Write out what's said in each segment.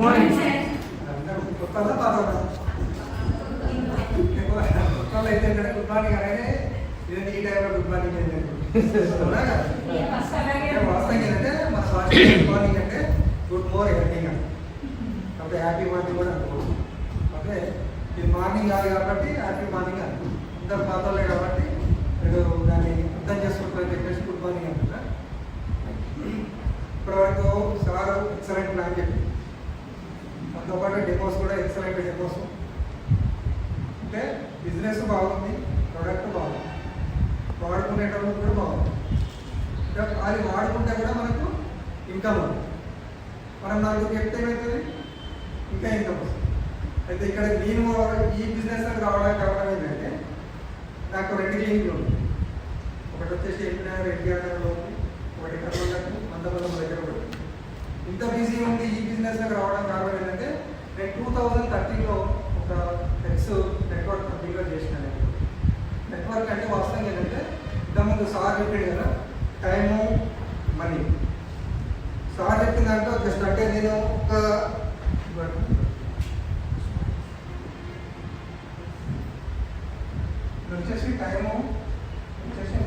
Morning కొత్తలో తర్వాత కొత్తలో అయితే గుడ్ మార్నింగ్ అనేది ఇది ఈ టైంలో గుడ్ మార్నింగ్ వాస్తవం ఏంటంటే మన భాష గుడ్ మార్నింగ్ అంటే గుడ్ మార్నింగ్ అంటే అంటే హ్యాపీ మార్నింగ్ కూడా అనుకోవచ్చు అంటే ఇది మార్నింగ్ కాదు కాబట్టి హ్యాపీ మార్నింగ్ అనుకో ఇద్దరు పాత్రలే కాబట్టి మీరు దాన్ని అర్థం చేసుకుంటారని చెప్పేసి గుడ్ మార్నింగ్ అంటున్నా. ఇప్పటివరకు సార్ ఎక్సలెంట్ ప్లాన్ చెప్పి దాంతోపాటు డెమోస్ కూడా ఎక్సలెంట్ డెమోస్. అంటే బిజినెస్ బాగుంది, ప్రొడక్ట్ బాగుంది, వాడుకునేటప్పుడు కూడా బాగుంది. అది వాడుకుంటే కూడా మనకు ఇన్కమ్ ఉంది. మనం నాకు చెప్తే ఏమవుతుంది, ఇంకా ఇన్కమ్ వస్తుంది. అయితే ఇక్కడ నేను ఈ బిజినెస్ రావడానికి కారణం ఏంటంటే నాకు 2 క్లినిక్లు ఉంది. ఒకటి వచ్చేసి ఎన్టీఆర్ ఎన్టీఆర్లో ఉంది, ఒకటి కర్నూలు మందబలం దగ్గర కూడా. ఇంత బిజీ ఉంది ఈ బిజినెస్ రావడం కారణం ఏంటంటే నేను 2013లో ఒక ఎక్స్ నెట్వర్క్ కంప్లీట్గా చేసినాను. నెట్వర్క్ అంటే వాస్తవం ఏంటంటే ఇంతకుముందు సార్ చెప్పాడు కదా, టైము మనీ. సార్ చెప్పిన దాంట్లో జస్ట్ అంటే నేను ఒక వచ్చేసి టైము వచ్చేసి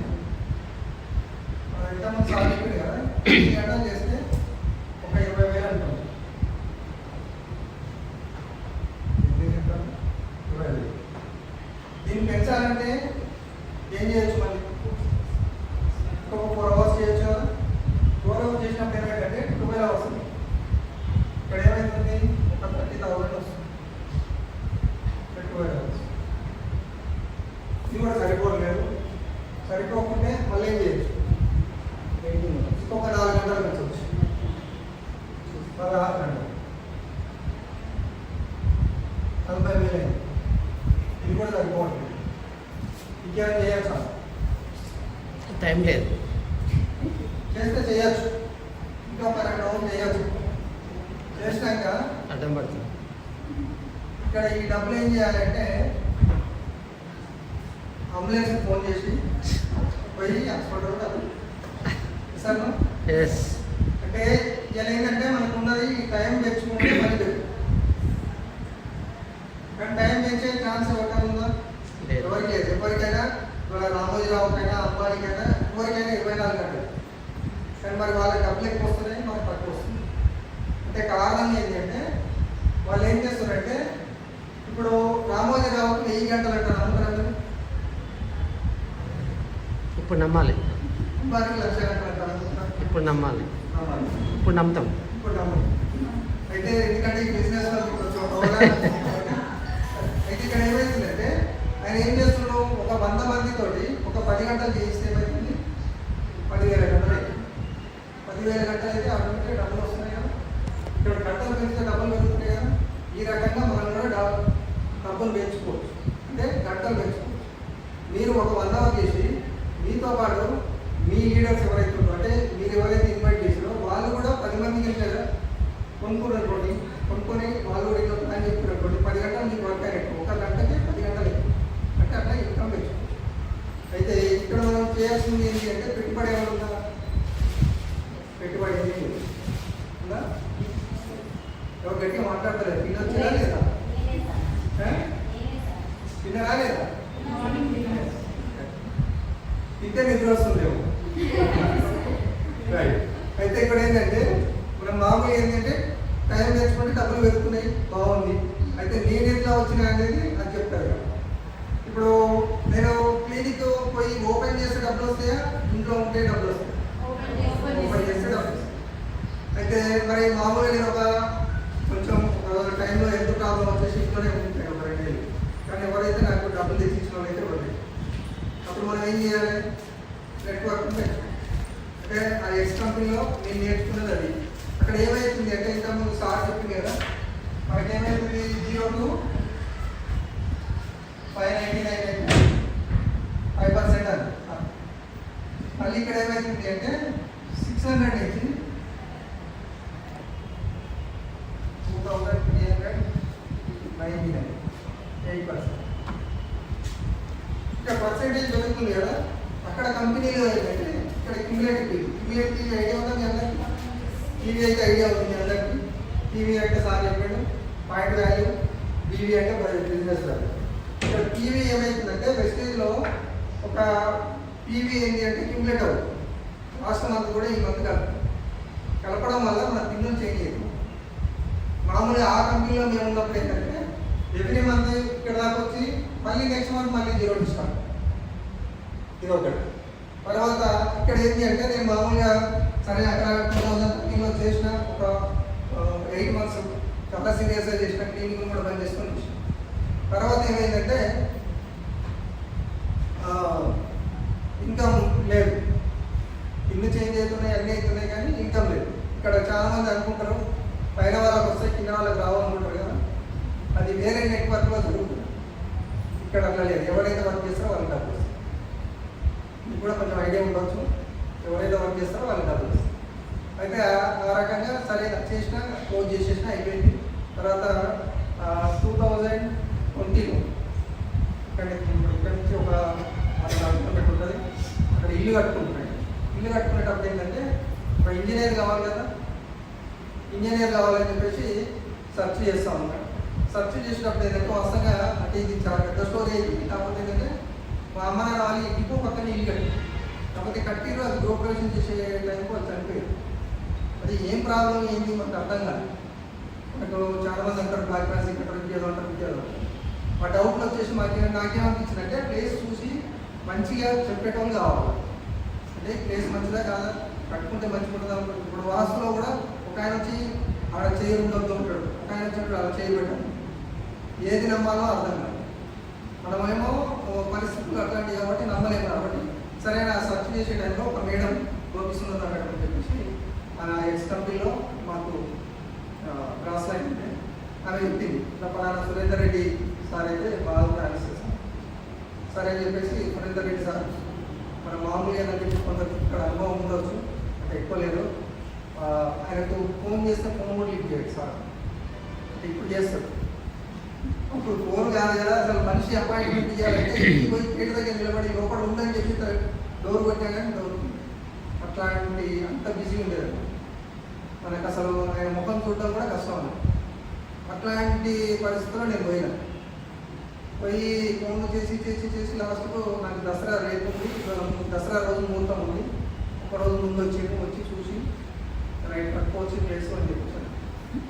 ఇంతకుముందు సార్ చెప్పాడు కదా, 8 గంటలు చేస్తే ఒక 20,000 అంటాం. 20,000 దీన్ని పెంచాలంటే ఏం చేయొచ్చు, మళ్ళీ ఒక 4 అవర్స్ చేయొచ్చు కదా. 4 అవర్స్ చేసినప్పుడు ఏమైందంటే 12 అవర్స్ వస్తుంది. ఇక్కడ ఏమైతుంది, ఒక 30,000 వస్తుంది. 12 అవర్స్ ఇది కూడా సరిపోలేదు. సరిపోకుంటే మళ్ళీ ఏం చేయొచ్చు, ఇంకొక 4 గంటలు పెంచవచ్చు. 16 గంటలు 40,000 అయింది. ఇది కూడా సరిపోతుంది. ఇంకేమైనా చేయొచ్చా, టైం లేదు, చేస్తే చేయొచ్చు. ఇంకా ఒక 2 రోజులు చేయొచ్చు. చేసినాక అడ్డం పడుతుంది. ఇక్కడ ఈ డబ్బులు ఏం చేయాలంటే అంబులెన్స్కి ఫోన్ చేసి పోయి హాస్పిటల్ డబ్బులు ఇస్తాను. అంటే ఇలా ఏంటంటే మనకు ఉన్నది టైం తెచ్చుకుంటే మళ్ళీ లేదు. కానీ టైం పెంచే ఛాన్స్ ఎవరికైనా ఉందా, ఎవరికి లేదు. ఎవరికైనా ఇవాళ రామోజీరావుకైనా అంబానీకైనా ఎవరికైనా 24 గంటలు. కానీ మరి వాళ్ళకి డబ్బులు ఎక్కువ వస్తున్నాయి, మనకు తక్కువ వస్తుంది. అంటే కారణం ఏంటంటే వాళ్ళు ఏం చేస్తారంటే ఇప్పుడు రామోజీరావుకి 1000 గంటలు అంటారు, నమ్ముతారు. ఇప్పుడు నమ్మాలి, అంబానీకి 1,00,000 గంటలు అంటారు. ఇప్పుడు నమ్మాలి, ఇప్పుడు నమ్ముతాం. ఇప్పుడు నమ్ముతాం. అయితే ఎందుకంటే ఈ బిజినెస్ అయితే ఇక్కడ ఏమవుతుందంటే ఆయన ఏం చేస్తున్నాడు, ఒక 100 మందితోటి ఒక 10 గంటలు చేయిస్తే ఏమవుతుంది, 10,000 గంటలు అయితే 10,000 గంటలు అయితే ఆటోమేటిక్గా డబ్బులు వస్తున్నాయి కదా. ఇక్కడ గంటలు పెంచితే డబ్బులు పెరుగుతున్నాయి కదా. ఈ రకంగా మనం కూడా డబ్బులు పెంచుకోవచ్చు, అంటే గంటలు పెంచుకోవచ్చు. మీరు ఒక 100 అవర్ చేసి మీతో పాటు మీ లీడర్స్ ఎవరైతే ఉన్నారో, అంటే మీరు ఎవరైతే ఇన్వైట్ చేసారో వాళ్ళు కూడా 10 మందికి వెళ్ళారా కొనుక్కోండి. కొనుక్కొని వాళ్ళు కూడా ఇంకా ప్లాన్ చెప్పినటువంటి 10 గంటలు మీకు వర్క్ అయినట్టు, ఒక గంటకి 10 గంటలు ఎక్కువ. అంటే అట్లా ఇన్కమ్ పెంచుకోవచ్చు. అయితే ఇక్కడ మనం చేయాల్సింది ఏంటి అంటే పెట్టుబడి ఏమైనా ఉందా, పెట్టుబడి ఏమి ఉందా? ఎవరు గట్టిగా మాట్లాడతారు, తినొచ్చా లేదా, తిన్నరా లేదా, తింటే నిద్ర వస్తుందేమో. రైట్. అయితే ఇక్కడ ఏంటంటే మనం మామూలుగా ఏంటంటే టైం తెచ్చుకుంటే డబ్బులు పెరుగుతున్నాయి, బాగుంది. అయితే నేను ఎట్లా వచ్చినా అనేది అది చెప్తారు. ఇప్పుడు నేను క్లినిక్ పోయి ఓపెన్ చేస్తే డబ్బులు వస్తాయా, ఇంట్లో ఉంటే డబ్బులు వస్తాయి, ఓపెన్ చేస్తే డబ్బులు వస్తాయి. అయితే మరి మామూలుగా నేను ఒక కొంచెం టైంలో ఎంత ప్రాబ్లం వచ్చేసి ఇంట్లోనే ఉంటాయి ఒక 2 నెలలు. కానీ ఎవరైతే నాకు డబ్బులు తెచ్చించిన వాళ్ళు అయితే పడతాయి. అప్పుడు మనం ఏం చేయాలి, నెట్వర్క్ పెంచుకోవాలి. అంటే ఆ ఎక్స్ కంపెనీలో నేను నేర్చుకున్నది అది. అక్కడ ఏమవుతుంది అంటే ఇంతకుముందు సార్ చెప్పింది కదా, మనకి ఏమవుతుంది 0 to 599 5% అని. మళ్ళీ ఇక్కడ ఏమవుతుంది అంటే 600 నుంచి 2,399 8%. ఇక్కడ పర్సెంటేజ్ దొరుకుతుంది కదా. అక్కడ కంపెనీలో ఏంటంటే ఇక్కడ క్యుములేటివ్ ఐడియా ఉందా మీ అందరికీ? టీవీ అయితే ఐడియా ఉంది మీ అందరికీ. టీవీ అంటే సార్ చెప్పాడు పాయింట్ వాల్యూ, బీవీ అంటే బిజినెస్ వాల్యూ. ఇక్కడ పీవీ ఏమవుతుందంటే వెస్టేజ్లో ఒక పీవీ ఏంటి అంటే క్యూములేటివ్ లాస్ట్ మంత్ కూడా ఈ మంత్ కలపడం వల్ల మన పిన్నులు చేంజ్ అయ్యింది. మామూలుగా ఆ కంపెనీలో మేము ఉన్నప్పుడు ఏంటంటే ఎవ్రీ మంత్ ఇక్కడ దాకా వచ్చి మళ్ళీ నెక్స్ట్ మంత్ మళ్ళీ 0 డిస్కౌంట్. ఇది ఒకటి. తర్వాత ఇక్కడ ఏంటి అంటే నేను మామూలుగా సరే అక్కడ 2013లో చేసిన ఒక 8 months చాలా సీరియస్గా చేసిన క్లినిక్ కూడా బంద్ చేసుకొని వచ్చాను. తర్వాత ఏమైందంటే ఇన్కమ్ లేదు, ఇల్లు చేంజ్ అవుతున్నాయి, అన్నీ అవుతున్నాయి కానీ ఇన్కమ్ లేదు. ఇక్కడ చాలామంది అనుకుంటారు పైన వాళ్ళకి వస్తాయి కింద వాళ్ళకి రావు అనుకుంటారు కదా, అది వేరే నెట్వర్క్లో జరుగుతుంది. ఇక్కడ అట్లా లేదు, ఎవరైతే వర్క్ చేస్తారో వాళ్ళకి డబ్బులు వస్తాయి. మీకు కూడా కొంచెం ఐడియా ఉండవచ్చు, ఎవరైతే వర్క్ చేస్తారో వాళ్ళకి డబ్బులు వస్తాయి. అయితే ఆ రకంగా సరే చేసిన క్లోజ్ చేసేసిన అయిపోయింది. తర్వాత 2020లో ఇక్కడ నుంచి ఒక 4 కిలోమీటర్లు ఉంటుంది, అక్కడ ఇల్లు కట్టుకుంటున్నాడు. ఇల్లు కట్టుకునేటప్పుడు ఏంటంటే ఒక ఇంజనీర్ కావాలి కదా, ఇంజనీర్ కావాలని చెప్పేసి సెర్చ్ చేస్తూ ఉన్నాడు. సెర్చ్ చేసినప్పుడు ఏంటంటే వాస్తవంగా అంటే ఇది చాలా పెద్ద స్టోరీ అయింది. కాకపోతే ఏంటంటే మా అమ్మ నాన్న వాళ్ళు ఇంటికో పక్కన ఇల్లు కట్టి కాకపోతే కట్టిరు, అది గృహప్రవేశం చేసే టైంకి వాళ్ళు చనిపోయారు. అది ఏం ప్రాబ్లం ఏంటి మనకు అర్థం కాదు. మనకు చాలామంది అంటారు బ్లాక్ మ్యాన్స్ ఇక్కడ విద్యాలు అంటారు విద్యాలు. మా డౌట్లు వచ్చేసి నాకేమనిపించిందంటే ప్లేస్ చూసి మంచిగా చెప్పేటోళ్ళు కావాలి. అంటే ప్లేస్ మంచిదా కాదా, కట్టుకుంటే మంచిగా ఉంటుందా. ఇప్పుడు వాస్తులో కూడా ఒక ఆయన వచ్చి ఆడ చేయి ఉండొద్దు ఉంటాడు, ఒక ఆయన వచ్చి అలా చేయి పెట్టాడు. ఏది నమ్మాలో అర్థం కాదు. మనమేమో పరిస్థితులు అట్లాంటివి కాబట్టి నమ్మలేము. కాబట్టి సరైన సెర్చ్ చేసే టైంలో ఒక మేడం గోపిస్తున్నది మేడం అని చెప్పేసి ఎక్స్ కంపెనీలో మాకు క్రాస్ లైన్ ఉంటే ఆమె చెప్పింది పలానా సురేందర్ రెడ్డి సార్ అయితే బాగా ప్రాక్టీస్ చేస్తాం. సరే అని చెప్పేసి సురేందర్ రెడ్డి సార్ మన మామూలుగా ఏంటంటే కొందరు ఇక్కడ అనుభవం ఉండవచ్చు, అంటే ఎక్కువ లేదు. ఆయనకు ఫోన్ చేస్తే ఫోన్ కూడా లిఫ్ట్ చేయడు సార్, అంటే ఇప్పుడు చేస్తాడు. ఇప్పుడు ఫోన్ కాదు కదా, అసలు మనిషి అపాయింట్మెంట్ చేయాలంటే పోయి గేట్ దగ్గర నిలబడి లోపల ఉందని చెప్పి డోర్ కొట్టా కానీ డోర్ అట్లాంటి అంత బిజీ ఉండేది. మనకు అసలు ఆయన ముఖం చూడడం కూడా కష్టం ఉంది. అట్లాంటి పరిస్థితుల్లో నేను పోయి ఫోన్ చేసి లాస్ట్కు నాకు దసరా రేపు ఉంది, దసరా రోజు ముహూర్తం ఉంది, ఒక రోజు ముందు వచ్చి చూసి రైట్ పట్టుకోవచ్చు ప్లేస్ అని చెప్పాను.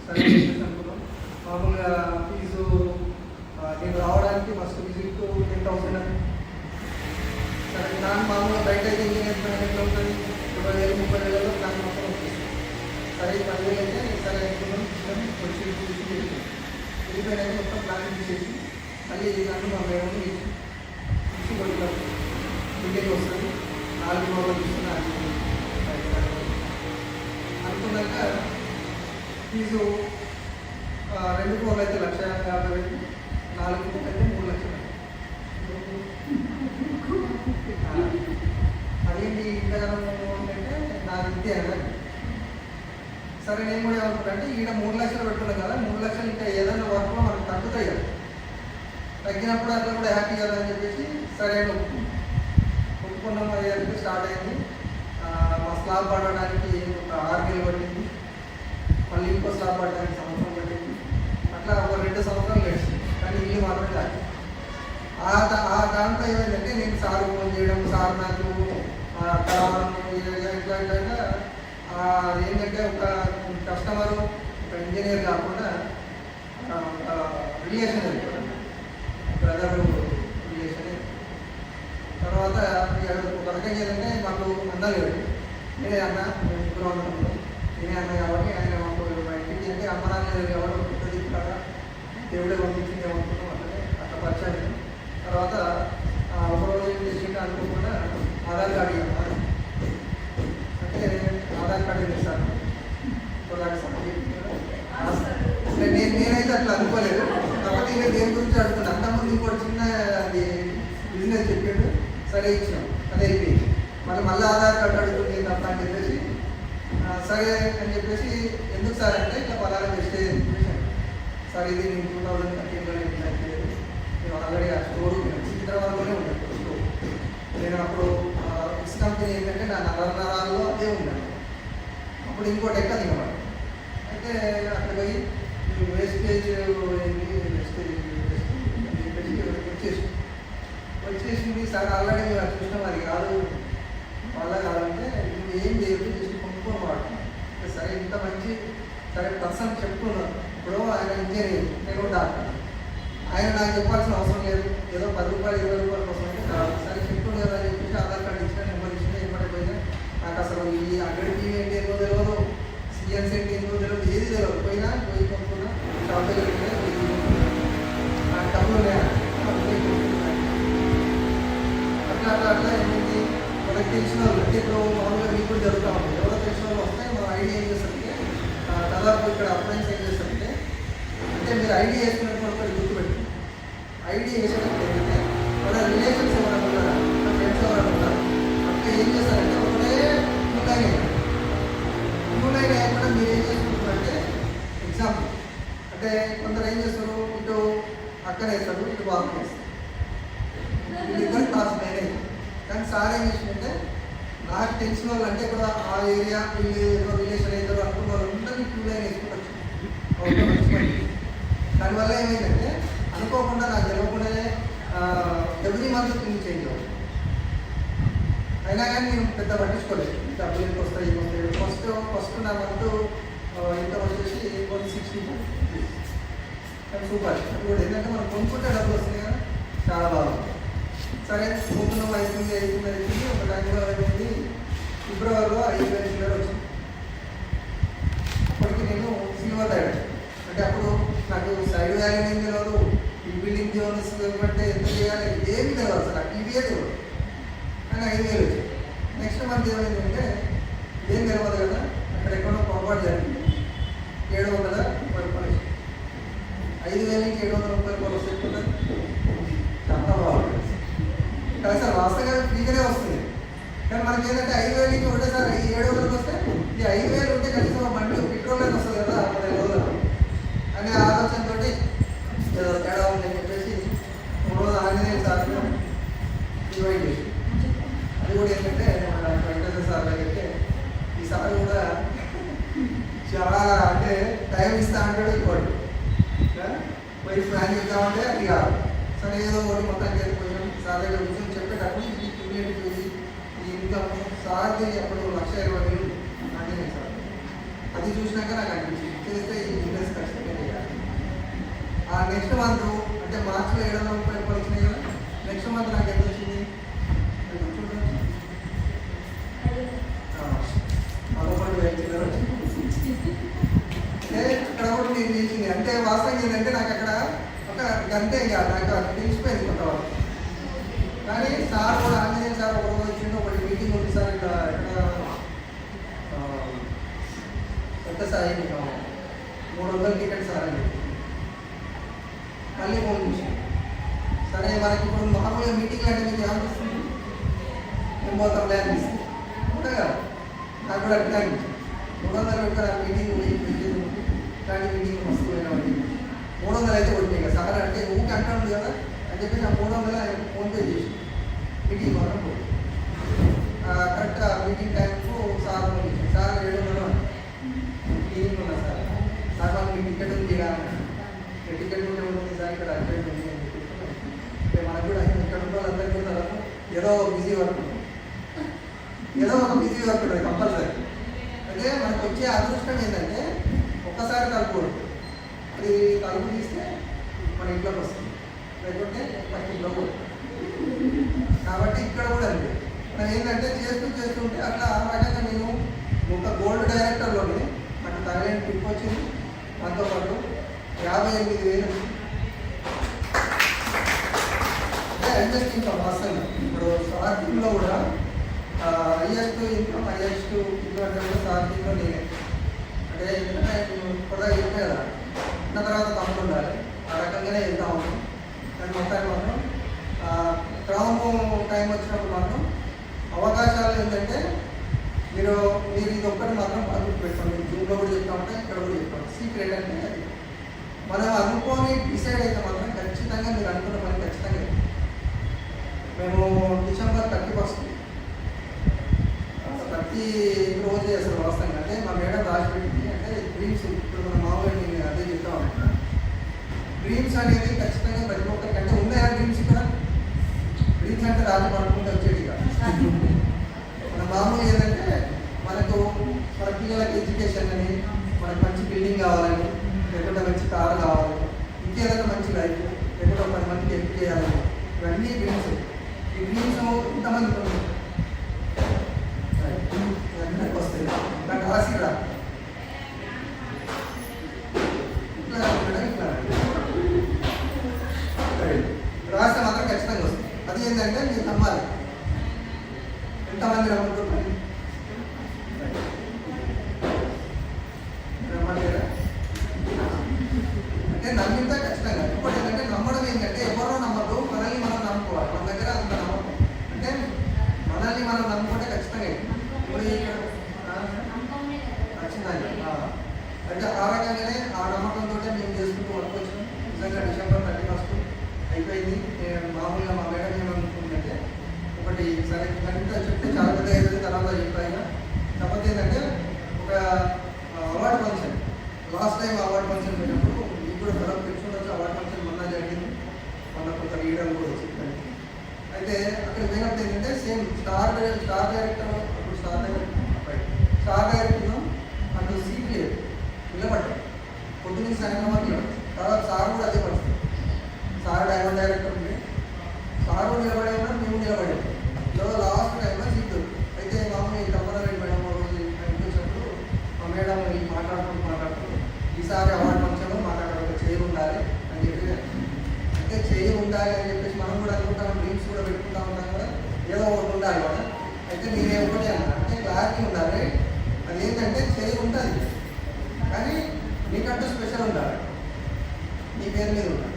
సరే చెప్పేసి అనుకున్నాం. మామూలుగా ఫీజు నేను రావడానికి ఫస్ట్ విజిట్ 10,000 అని. సరే దాని మామూలుగా బయట అయితే ఇంజనీర్ ఎట్లా ఉంటుంది 20,000 30,000 దాని మొత్తం వచ్చేసి సరే 10,000 అయితే సరే అనుకున్నాం. సిస్టమ్ వచ్చి వెళ్ళిపోయినా మొత్తం ప్లానింగ్ చేసేసి మళ్ళీ దాన్ని మా మేడం ఇచ్చి కొట్టాం. బిల్డింగ్ వస్తుంది 4 ఫ్లోర్లు తీసుకుని అనుకున్నాక ఫీజు 2 ఫ్లోర్లు అయితే 1,50,000, 4 ఫ్లోర్లు అయితే 3 లక్షలు. అదేంటి ఇంతగానో అంటే నాకు ఇంతే అన్నది. సరే నేను కూడా ఏమనుకుంటా అంటే ఈడ 3 లక్షలు పెట్టుకున్నాం కదా, 3 లక్షలు ఇంకా ఏదైనా వర్క్లో మనకు తగ్గుతాయి కదా, తగ్గినప్పుడు అట్లా కూడా హ్యాపీ కదా అని చెప్పేసి సరే ఒప్పుకున్నాం. అయ్యేందుకు స్టార్ట్ అయింది. మా స్లాబ్ పడడానికి ఒక 6 నెలలు పట్టింది, మళ్ళీ ఇంకో స్లాబ్ పడడానికి 1 సంవత్సరం పట్టింది. అట్లా ఒక 2 సంవత్సరాలు గడిచింది, కానీ ఇల్లు మాత్రం కాదు. ఆ దాంట్లో ఏమైందంటే నేను సార్ ఫోన్ చేయడం, సార్ నాకు ఇట్లా ఏంటంటే ఒక కస్టమరు ఒక ఇంజనీర్ కాకుండా రిలేషన్ అయిపోయాడు, బ్రదర్ రిలేషన్. తర్వాత ఒక రకంగా ఏంటంటే మాకు అన్న లేడు, నేనే అన్న, మేము ముగ్గురు ఉన్నాము, నేనే అన్న కాబట్టి ఆయన మాకు మా ఇంటికి అంటే అమ్మ నాన్న లేదు కాబట్టి పుట్టది ఇక్కడ దేవుడే పంపించింది ఏమనుకున్నాం. అట్లా పరిచయం. తర్వాత ఒకరోజు ఏం చేసింటే అనుకోకుండా ఆధార్ కార్డు ఇవ్వాలి అంటే ఆధార్ కార్డు ఇస్తాను అంటే నేనైతే అట్లా అనుకోలేదు. కాబట్టి నేను దేని గురించి అడుగుతున్నాను. అంతకుముందు ఇంకోటి చిన్న అది బిజినెస్ చెప్పాడు, సరే ఇచ్చాం, అదే అయిపోయింది. మళ్ళీ ఆధార్ కార్డు అడుగుతుంది తప్ప అని చెప్పేసి సరే అని చెప్పేసి ఎందుకు సార్ అంటే ఇట్లా పలానా వెస్టేజ్ సార్ ఇది నేను 2013లో నేను ఆల్రెడీ ఆ స్టోర్ సికింద్రాబాద్లోనే ఉన్నాను స్టోర్. నేను అప్పుడు ఎక్స్ కంపెనీ ఏంటంటే నా నరాల్లో అదే ఉన్నాను. అప్పుడు ఇంకోటి ఎక్క దిగబడి అయితే అక్కడ పోయి వేస్టేజ్ వచ్చేసింది సార్ ఆల్రెడీ మీరు అది చూసినాం అది కాదు వాళ్ళ కాదంటే నువ్వు ఏం చేయదు జస్ట్ కొనుక్కొని వాడుతున్నాను సరే ఇంత మంచి సరే పర్సన్ చెప్తున్నాను ఇప్పుడు ఆయన ఇంజనీర్ నేను డాక్టర్ ఆయన నాకు చెప్పాల్సిన అవసరం లేదు ఏదో 10 రూపాయలు 20 రూపాయల కోసం అయితే కాదు సరే చెప్తుంది కదా అని చెప్పేసి ఆధార్ కార్డు ఇచ్చిన నెంబర్ ఇచ్చిన ఏమంటే పోయినా నాకు అసలు ఈ అక్కడికి ఏంటి ఏదో తెలియదు సిఎన్సీ ఏంటి ఏదో తెలియదు ఏది తెలియదు పోయినా పోయి కొనుక్కున్నా షాప్ దగ్గరికి నాకు డబ్బులు ఉన్నాయా అట్లా ఏమైంది మనకి తెలిసిన వాళ్ళు అంటే ఇప్పుడు మామూలుగా మీకు కూడా జరుగుతూ ఉంటుంది ఎవరో తెలిసిన వాళ్ళు వస్తే మన ఐడియా ఏం చేస్తారంటే దాదాపు ఇక్కడ అప్లయన్స్ ఏం చేస్తారంటే అంటే మీరు ఐడి వేసుకున్నట్టు ఒకటి గుర్తుపెట్టు ఐడి వేసినట్టు ఏంటంటే మన రిలేషన్స్ ఎవరైనా ఉన్నారా మన ఫ్రెండ్స్ ఎవరైనా ఉన్నారా అట్లా ఏం చేస్తారంటే ఒకటే మూలైన కూడా మీరు ఏం చేసుకుంటారంటే ఎగ్జాంపుల్ అంటే కొందరు ఏం చేస్తారు ఇటు అక్కడ వేస్తారు ఇటు బాబు వేస్తారు ఇద్దరు క్లాస్ మేనేజ్ కానీ సార్ ఏం చేసిందంటే నాకు తెలిసిన వాళ్ళు అంటే కూడా ఆ ఏరియా వీళ్ళు ఏదో రిలేషన్ అవుతారు అనుకున్న వాళ్ళు అందరినీ క్యూ లైన్ వేసుకుంటారు దానివల్ల ఏమైందంటే అనుకోకుండా నాకు తెలియకుండానే ఎవ్రీ మంత్ క్లీన్ చేంజ్ అవ్వాలి అయినా కానీ నేను పెద్ద పట్టించుకోలేదు డబ్బులు ఎంత వస్తాయి ఫస్ట్ నా మంత్ ఇంత వచ్చేసి 160 కానీ సూపర్ ఇప్పుడు ఏంటంటే మనం కొనుక్కుంటే డబ్బులు వస్తాయి కదా చాలా బాగుంది సరే పోతున్నాం అవుతుంది ఒక టైంలో అయిపోయింది ఫిబ్రవరిలో 5,000 చిల్లర వచ్చింది అప్పటికి నేను సిల్వర్ తాగాను అంటే అప్పుడు నాకు సైడ్ వాల్యూ ఏం తెలియదు ఈ బిల్డింగ్ జోన్స్ అంటే ఎంత చేయాలి ఏం తెలియదు అసలు నాకు ఇవే తెలియదు కానీ 5,000 వచ్చింది నెక్స్ట్ మంత్ ఏమైందంటే ఏం తెలియదు కదా అక్కడ ఎక్కడో పొరపాటు జరిగింది 730 రూపాయలు 5,000 నుంచి 730 రూపాయలు వస్తే చాలా బాగుంటుంది కానీ సార్ వాస్తవంగా ఫ్రీగానే వస్తుంది కానీ మనకి ఏంటంటే 5,000 నుంచి ఒకటేసారి 700 వస్తే ఈ 5,000 ఉంటే కనీసం బండి పెట్రోల్ అనేది వస్తుంది కదా 10 రోజులు అనే ఆలోచనతో ఏదో తేడా ఉందని చెప్పేసి 3 రోజులు ఆంజనేయ సార్ డివైడ్ చేసి అది కూడా ఏంటంటే మన వెంకటేశ్వర సార్ దగ్గరికి ఈ సార్ కూడా చాలా అంటే టైం ఇస్తా అంటాడు ఇంకోటి పోయి ప్లాన్ చెప్తామంటే అది కాదు సరే ఏదో ఒకటి మొత్తానికి వెళ్ళిపోయాం సార్ దగ్గర కూర్చొని చెప్పేటప్పుడు ఇది క్యూలేటివ్ ఈ ఇన్కమ్ సార్ది అప్పుడు 1,20,000 ఆంజనేయ సార్ అది చూసినాక నాకు అనిపించింది చేస్తే ఈ బిజినెస్ ఖచ్చితంగా చేయాలి ఆ నెక్స్ట్ మంత్ అంటే మార్చిలో 700 రూపాయలు వచ్చినాయి కదా నెక్స్ట్ మంత్ నాకు ఎంత వచ్చింది 11,000 చిల్లర వచ్చింది అంటే అక్కడ కూడా నేను చేసింది అంటే వాస్తవంగా ఏంటంటే నాకు అక్కడ ఒక గంటే కాదు నాకు అది తెలిసిపోయింది కొత్తవాళ్ళు కానీ సార్ కూడా ఆంజనేయ సార్ ఒక రోజు వచ్చింది ఒకటి మీటింగ్ ఉంది సార్ ఇక్కడ ఎంత సార్ అయింది 300 టికెట్ సార్ అని మళ్ళీ ఫోన్ చేసి సరే మనకి ఇప్పుడు మామూలుగా మీటింగ్ అంటే మీకు ఏమనిపిస్తుంది మేము పోతాంలే అనిపిస్తుంది ఉంటాయి కదా నాకు కూడా అట్లా అనిపించింది 300 పెట్టారు మీటింగ్ కానీ మీటింగ్ వస్తువులైన 300 అయితే వచ్చినాయి కదా సార్ అంటే ఊరికి అంటాడు కదా అని చెప్పి నా 300 ఫోన్పే చేసి మీటింగ్ మాత్రం పోయి కరెక్ట్ మీటింగ్ టైంకు సార్ సార్ 700 మీటింగ్ ఉన్నా సార్ సార్ మాకు మీ టికెట్ ఉంది టికెట్ ఉంటే ఉంటుంది సార్ ఇక్కడ అర్జెంట్ ఉంది అని చెప్పి మనకు కూడా ఇక్కడ ఉన్న వాళ్ళందరికీ కూడా ఏదో బిజీ వర్క్ ఉంటుంది కంపల్సరీ అయితే మనకు వచ్చే అదృష్టం ఏంటంటే ఒక్కసారి కలుపుకోడు అది కలుపు తీస్తే మన ఇంట్లోకి వస్తుంది లేకుంటే ఫస్ట్ ఇంట్లో కూడా కాబట్టి ఇక్కడ కూడా అంతే మనం ఏంటంటే చేస్తుంటే అట్లా ఆ రకంగా నేను ఒక గోల్డ్ డైరెక్టర్లోనే నాకు థాయిలాండ్ ట్రిప్ వచ్చింది దాంతో పాటు 58,000 అంటే అడ్జస్ట్ ఇంకా వాస్తవంగా ఇప్పుడు సార్థింగ్లో కూడా హైయెస్ట్ ఇన్కమ్ హైయెస్ట్ ఇన్కమ్ అంటే కూడా సార్థింగ్లో నేనే అంటే ఎందుకంటే కూడా చెప్పే కదా ఉన్న తర్వాత తమ్ముడు ఉండాలి ఆ రకంగానే వెళ్తా ఉంటాం కానీ మొత్తానికి మాత్రం క్రమము టైం వచ్చినప్పుడు మాత్రం అవకాశాలు ఏంటంటే మీరు ఇది ఒక్కటి మాత్రం బాగా పెట్టుకోండి జూమ్లో కూడా చెప్తా ఉంటాం ఇక్కడ కూడా చెప్తాం సీక్రెట్ అంటే అది మనం అనుకోని డిసైడ్ అయితే మాత్రం ఖచ్చితంగా మీరు అనుకున్న పని ఖచ్చితంగా మేము December 31 ప్రతి రోజు అసలు వాస్తవంగా అంటే మా మేడం రాసి పెట్టింది అంటే డ్రీమ్స్ ఇప్పుడు మన మామూలుగా నేను అదే చెప్తా ఉంటాను. డ్రీమ్స్ అనేది ఖచ్చితంగా ప్రతి ఒక్కరికి అంటే ఉన్నాయా డ్రీమ్స్ ఇక్కడ? డ్రీమ్స్ అంటే రాజు పడుకుంటూ వచ్చేది కాదు. మన మామూలు ఏంటంటే మనకు మన పిల్లలకి ఎడ్యుకేషన్ అని, మనకు మంచి బిల్డింగ్ కావాలని, లేకుంటే మంచి కారు కావాలి, ఇంకేదైనా మంచి లైఫ్, లేకుంటే 10 మందికి హెల్ప్ చేయాలని, ఇవన్నీ డ్రీమ్స్. ఈ డ్రీమ్స్ ఇంతమంది ఉన్నాయి. ఇవన్నీ వస్తాయి నాకు రాసి రా ఇట్లా ఇట్లా రాస్తే మాత్రం ఖచ్చితంగా వస్తుంది. అది ఏంటంటే మీరు నమ్మాలి. ఎంతమంది నమ్ముకుంటున్నారు? నమ్మాలి కదా. అంటే నమ్మితే ఖచ్చితంగా. ఇంకోటి ఏంటంటే నమ్మడం ఏంటంటే ఎవరో నమ్మదు, మనల్ని మనం నమ్ముకోవాలి. మన దగ్గర అంత నమ్మకం అంటే మనల్ని మనం నమ్ముకుంటే ఖచ్చితంగా. ఇప్పుడు ఇక్కడ నచ్చిందండి. అంటే ఆ రకంగానే ఆ నమ్మకంతో మేము చేసుకుంటూ వర్కొచ్చాం. నిజంగా డిసెంబర్ 31 అయిపోయింది. మామూలుగా మా మేడం ఏమనుకుంటుందంటే ఒకటి సరే ఇదంతా చెప్తే చాలా పెద్ద అవుతుంది, తర్వాత చెప్పాయినా కాకపోతే ఏంటంటే ఒక award function last time award function పెట్టినప్పుడు మీకు కూడా తర్వాత పెట్టుకోవచ్చు. అవార్డు ఫంక్షన్ మొన్న జరిగింది, మొన్న కొంత లీడర్లు కూడా వచ్చింది. అయితే అక్కడ పోయినప్పుడు ఏంటంటే సేమ్ స్టార్ డైరెక్టర్ అప్పుడు స్టార్ డైరెక్టర్ అటు సీట్ లేదు, నిలబడ్డాడు. పొద్దున్న సాయంత్రం వరకు తర్వాత సార్ కూడా అదే పరిస్థితి. సార్ డైమండ్ డైరెక్టర్ ఉండే, సారు నిలబడే ఉన్నారు, మేము నిలబడే లాస్ట్ టైంలో సీట్. అయితే మామూలు ఈ తప్పనరెడ్డి మేడం రోజు చూసినప్పుడు మా మేడం మాట్లాడుకుంటూ ఈసారి అవార్డు ఫంక్షన్లో మాకు ఒక చైర్ ఉండాలి అని చెప్పి, అంటే చైర్ ఉండాలి అని చెప్పేసి మనం కూడా అనుకుంటాం, డ్రీమ్స్ కూడా పెట్టుకుంటా ఉంటాం కదా, ఏదో ఒకటి ఉండాలి కదా. అయితే నేనే ఒకటి అన్నా అంటే క్లారిటీ ఉండాలి. అదేంటంటే చైర్ ఉంటుంది కానీ నీకంటూ స్పెషల్ ఉండాలి, నీ పేరు మీద ఉండాలి.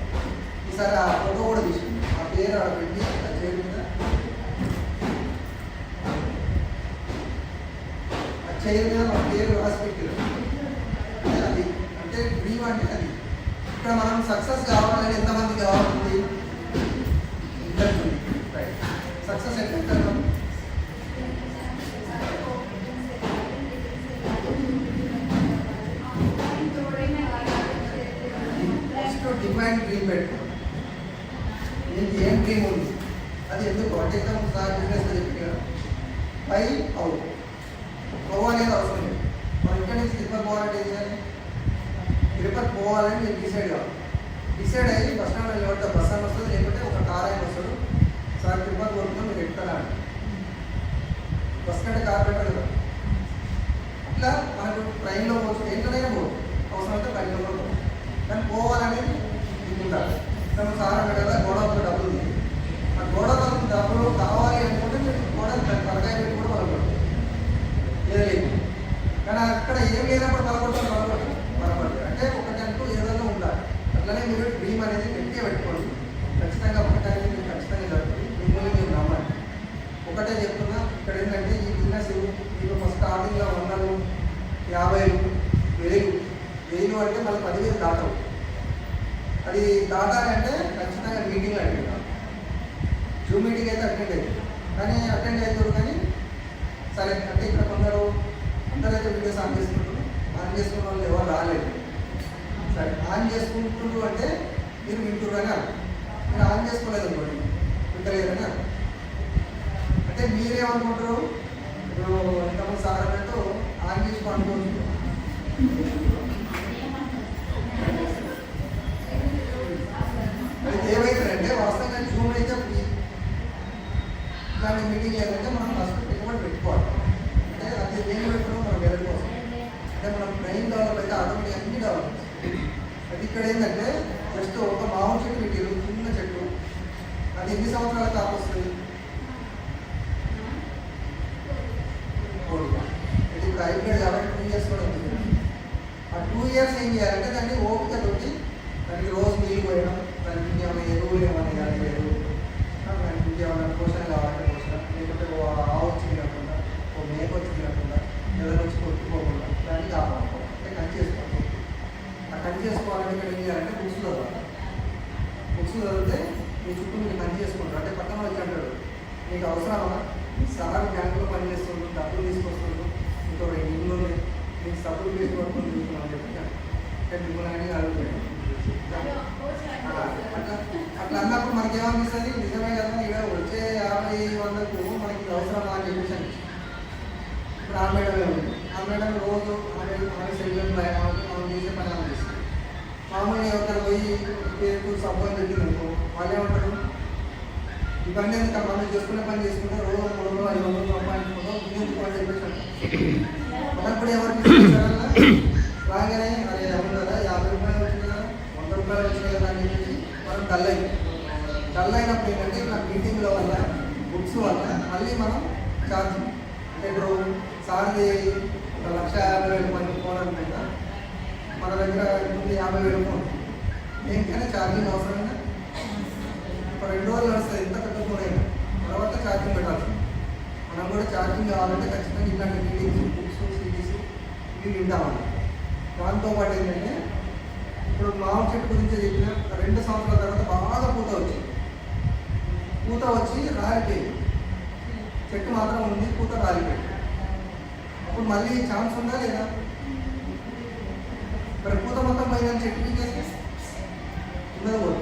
ఈసారి ఆ ఫోటో కూడా తీసుకుంది, ఆ పేరు ఆడ పెట్టి ఆ చైర్ మీద ఆ చైర్ మీద మా పేరు రాసి పెట్టారు. అది అంటే డ్రీమ్ అంటే అది. ఇక్కడ మనం సక్సెస్ కావాలని ఎంతమంది కావాలండి? రైట్. సక్సెస్ ఎట్లా డిఫైన్ డ్రీమ్ పెట్టుకో. నీకు ఏం డ్రీమ్ ఉంది, అది ఎందుకు అంటే సార్ బిజినెస్ చెప్పారు పై అవుట్ పోవాలనేది అవసరం లేదు. మనం ఇక్కడ నుంచి తిరుపతి పోవాలంటే ఏం చేయాలి? తిరుపతి పోవాలని మీరు డిసైడ్ కావాలి. డిసైడ్ అయ్యి బస్ స్టాండ్లో నిలబడితే బస్ అని వస్తుంది, లేకపోతే ఒక కార్ అయిన వస్తాడు. సార్ తిరుపతి పోతున్నాం మీరు ఎక్కడా బస్ కంటే కార్ పెట్టాలి కదా. ఇట్లా మనకు ట్రైన్లో పోవచ్చు, ఏంటనైనా పోవచ్చు, అవసరం అయితే ట్రైన్లో కూడా పోవచ్చు. కానీ పోవాలనేది మీకు ఉండాలి. మనం సార్ అక్కడ కదా గోడవలతో డబ్బులు ఉంది, ఆ గోడవలతో డబ్బులు కావాలి అనుకుంటే మీరు గోడ తలకాయ పెట్టి కూడా బలపడదు లేదు. కానీ అక్కడ ఏం లేనప్పుడు బలపడదు అంటే ఒకటంటూ ఏదైనా ఉండాలి. అట్లనే మీరు డ్రీమ్ అనేది గట్టిగా పెట్టుకోండి. ఖచ్చితంగా ఒకటి అనేది మీరు ఖచ్చితంగా జరుగుతుంది. మిమ్మల్ని మీరు నమ్మండి. ఒకటే చెప్తున్నా, ఇక్కడ ఏంటంటే ఈ బిజినెస్ మీకు ఫస్ట్ స్టార్టింగ్లో 100, 50, 1000 అంటే మళ్ళీ 10,000 దాటవు. అది దాటాలి అంటే ఖచ్చితంగా మీటింగ్ అటెండ్ కావాలి. జూమ్ మీటింగ్ అయితే అటెండ్ అవుతుంది, కానీ అటెండ్ అవుతారు కానీ సరే అంటే ఇక్కడ కొందరు అందరైతే వీడియోస్ ఆన్ చేసుకుంటారు. ఆన్ చేసుకున్న వాళ్ళు ఎవరు రాలేదు. సరే ఆన్ చేసుకుంటున్నారు అంటే మీరు వింటున్నారు అని అర్థం. మీరు ఆన్ చేసుకోలేదు అనుకోండి, వింటలేదని అర్థం. అంటే మీరేమనుకుంటారు? ఇప్పుడు ఇంతకుముందు సార్ అన్నట్టు ఆన్ చేసుకో అనుకుంటున్నారు. అది ఏమైతుందంటే వాస్తవంగా జూమ్ అయితే ఇలాంటి మీటింగ్ లేదంటే మనం ఫస్ట్ పెట్టుబడి పెట్టుకోవాలి. అంటే అది దేని పెట్టుకోవడం మనం వేరే కోసం అంటే మనం బ్రెయిన్ డెవలప్ అయితే ఆటోమేటిక్ అన్ని డెవలప్. అది ఇక్కడ ఏంటంటే జస్ట్ ఒక మామూలు చెట్టు పెట్టారు, చిన్న చెట్టు, అది ఎన్ని సంవత్సరాల కాపు వస్తుంది? ఇది ఇప్పుడు హైబ్రిడ్ కాబట్టి 2 years కూడా ఉంటుంది. ఆ 2 years ఏం చేయాలంటే దాన్ని ఓపిక తోటి దానికి రోజు నీళ్ళు పోయడం, దానికి ఇంకేమైనా ఎరువులు ఏమైనా కానీ ఎరువు, దానికి ఇంకేమైనా పోషణ కావాలంటే పోషణ, లేకుంటే ఆవు వచ్చి తినకుండా, ఓ మేక వచ్చి తినకుండా, ఏదైనా వచ్చి కొట్టుకోకుండా దాన్ని కాపాడుకోవాలి. అంటే కంచి చేసుకోవాలి. ఆ కంచి చేసుకోవాలంటే ఇక్కడ ఏం చేయాలంటే బుక్స్ చదవాలి. బుక్స్ చదివితే మీ చుట్టూ మీరు కంచి చేసుకుంటారు. అంటే పక్కన వచ్చి అంటాడు మీకు అవసరమా? సార్ బ్యాంకులో పనిచేస్తుండ్రు, డబ్బులు తీసుకొస్తుండ్రు, ఇంకో 2 ఇళ్ళు ఉన్నాయి, మీకు సపోర్ట్ చేసి పడుతుంది చూస్తున్నాం చెప్పి మిమ్మల్ని అడుగుతాను. అట్లా అన్నప్పుడు మనకి ఏమనిపిస్తుంది, నిజమే కదా ఇక వచ్చే 50-100కు మనకి అవసరం అని చెప్పేసి ఇప్పుడు ఆ మేడమే ఉంది. ఆ మేడం రోజు ఆమె సెల్యూట్లో మనం చేసే పని అనిపిస్తుంది. మామూలుగా ఎవరికైనా పోయి పేరుకు సంబంధం పెట్టిందనుకో వాళ్ళు ఏమంటారు, ఇవన్నీ మనం చేసుకునే పని చేసుకుంటే రోజు 300-500 సంపాదించుకుంటాం ఎందుకు అని చెప్పేసి మనప్పుడు ఎవరికి రాగానే అరే ఎవరు కదా 50 రూపాయలు వచ్చింది కదా 100 రూపాయలు వచ్చినాయి కదా అని చెప్పేసి మనం డల్ అయినప్పుడు ఏంటంటే ఇట్లా మీటింగ్ల వల్ల బుక్స్ వల్ల మళ్ళీ మనం ఛార్జ్ అంటే ఇప్పుడు సార్ది 1,50,000 మంది ఫోన్ అనుకుంటా మన దగ్గర 50,000 ఫోన్ దేనికైనా ఛార్జింగ్ అవసరంగా ఇప్పుడు 2 రోజులు నడుస్తుంది ఎంత పెద్ద ఫోన్ అయినా తర్వాత ఛార్జింగ్ పెట్టాల్సి మనం కూడా ఛార్జింగ్ కావాలంటే ఖచ్చితంగా ఇట్లాంటి మీటింగ్స్ బుక్స్ సిరీస్ ఇవి వింటామని. దాంతోపాటు ఏంటంటే ఇప్పుడు మామిడి చెట్టు గురించి చెప్పిన 2 సంవత్సరాల తర్వాత బాగా పూత వచ్చి రాలిపోయింది. చెట్టు మాత్రం ఉంది, పూత రాలిపోయింది. అప్పుడు మళ్ళీ ఛాన్స్ ఉందా లేదా? మరి పూత మొత్తం పైన చెట్టు చేస్తే ఉండదు కూడా.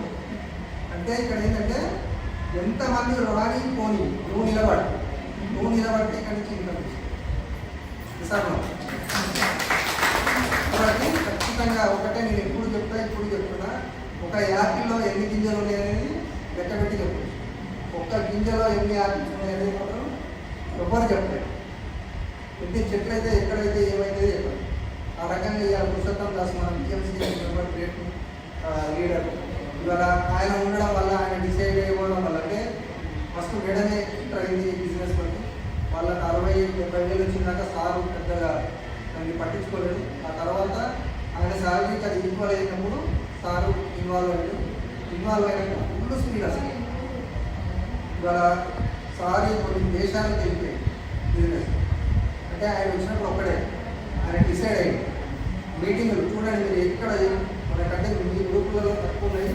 అంటే ఇక్కడ ఏంటంటే ఎంతమంది రాని పోని నువ్వు నిలబడితే ఇక్కడి నుంచి ఇంకా విశాఖం. కాబట్టి ఖచ్చితంగా ఒకటే నేను ఇప్పుడు చెప్తున్నా ఒక యాపిల్లో ఎన్ని గింజలు ఉన్నాయనేది లెక్కబెట్టి చెప్పచ్చు. ఒక్క గింజలో ఎన్ని యాపిల్స్ ఉన్నాయనేది మాత్రం ఎవరు చెప్పలేదు. ఎన్ని చెట్లు అయితే ఎక్కడైతే ఏమైతే చెప్పారు. ఆ రకంగా ఇవాళ పురుషోత్తం దాస్ మన టీఎంసీ గ్రేట్ లీడర్ ఇవాళ ఆయన ఉండడం వల్ల ఆయన డిసైడ్ అయిపోవడం వల్ల అంటే ఫస్ట్ మేడమే అయింది బిజినెస్ పట్టి వాళ్ళకి 60-70 వేలు వచ్చిందాక సారు పెద్దగా దాన్ని పట్టించుకోలేదు. ఆ తర్వాత ఆయన శాలరీకి అది ఈక్వల్ అయినప్పుడు సారు ఇన్వాల్వ్ అయినప్పుడు ఫుల్ స్పీడ్ అసలు ఇవాళ సారీ కొన్ని దేశాలకు వెళ్ళిపోయి బిజినెస్ అంటే ఆయన వచ్చినప్పుడు ఒక్కడే ఆయన డిసైడ్ అయ్యి మీటింగ్లు చూడండి మీరు ఎక్కడ మనకంటే మీ గ్రూపులలో తక్కువ ఉన్నాయి,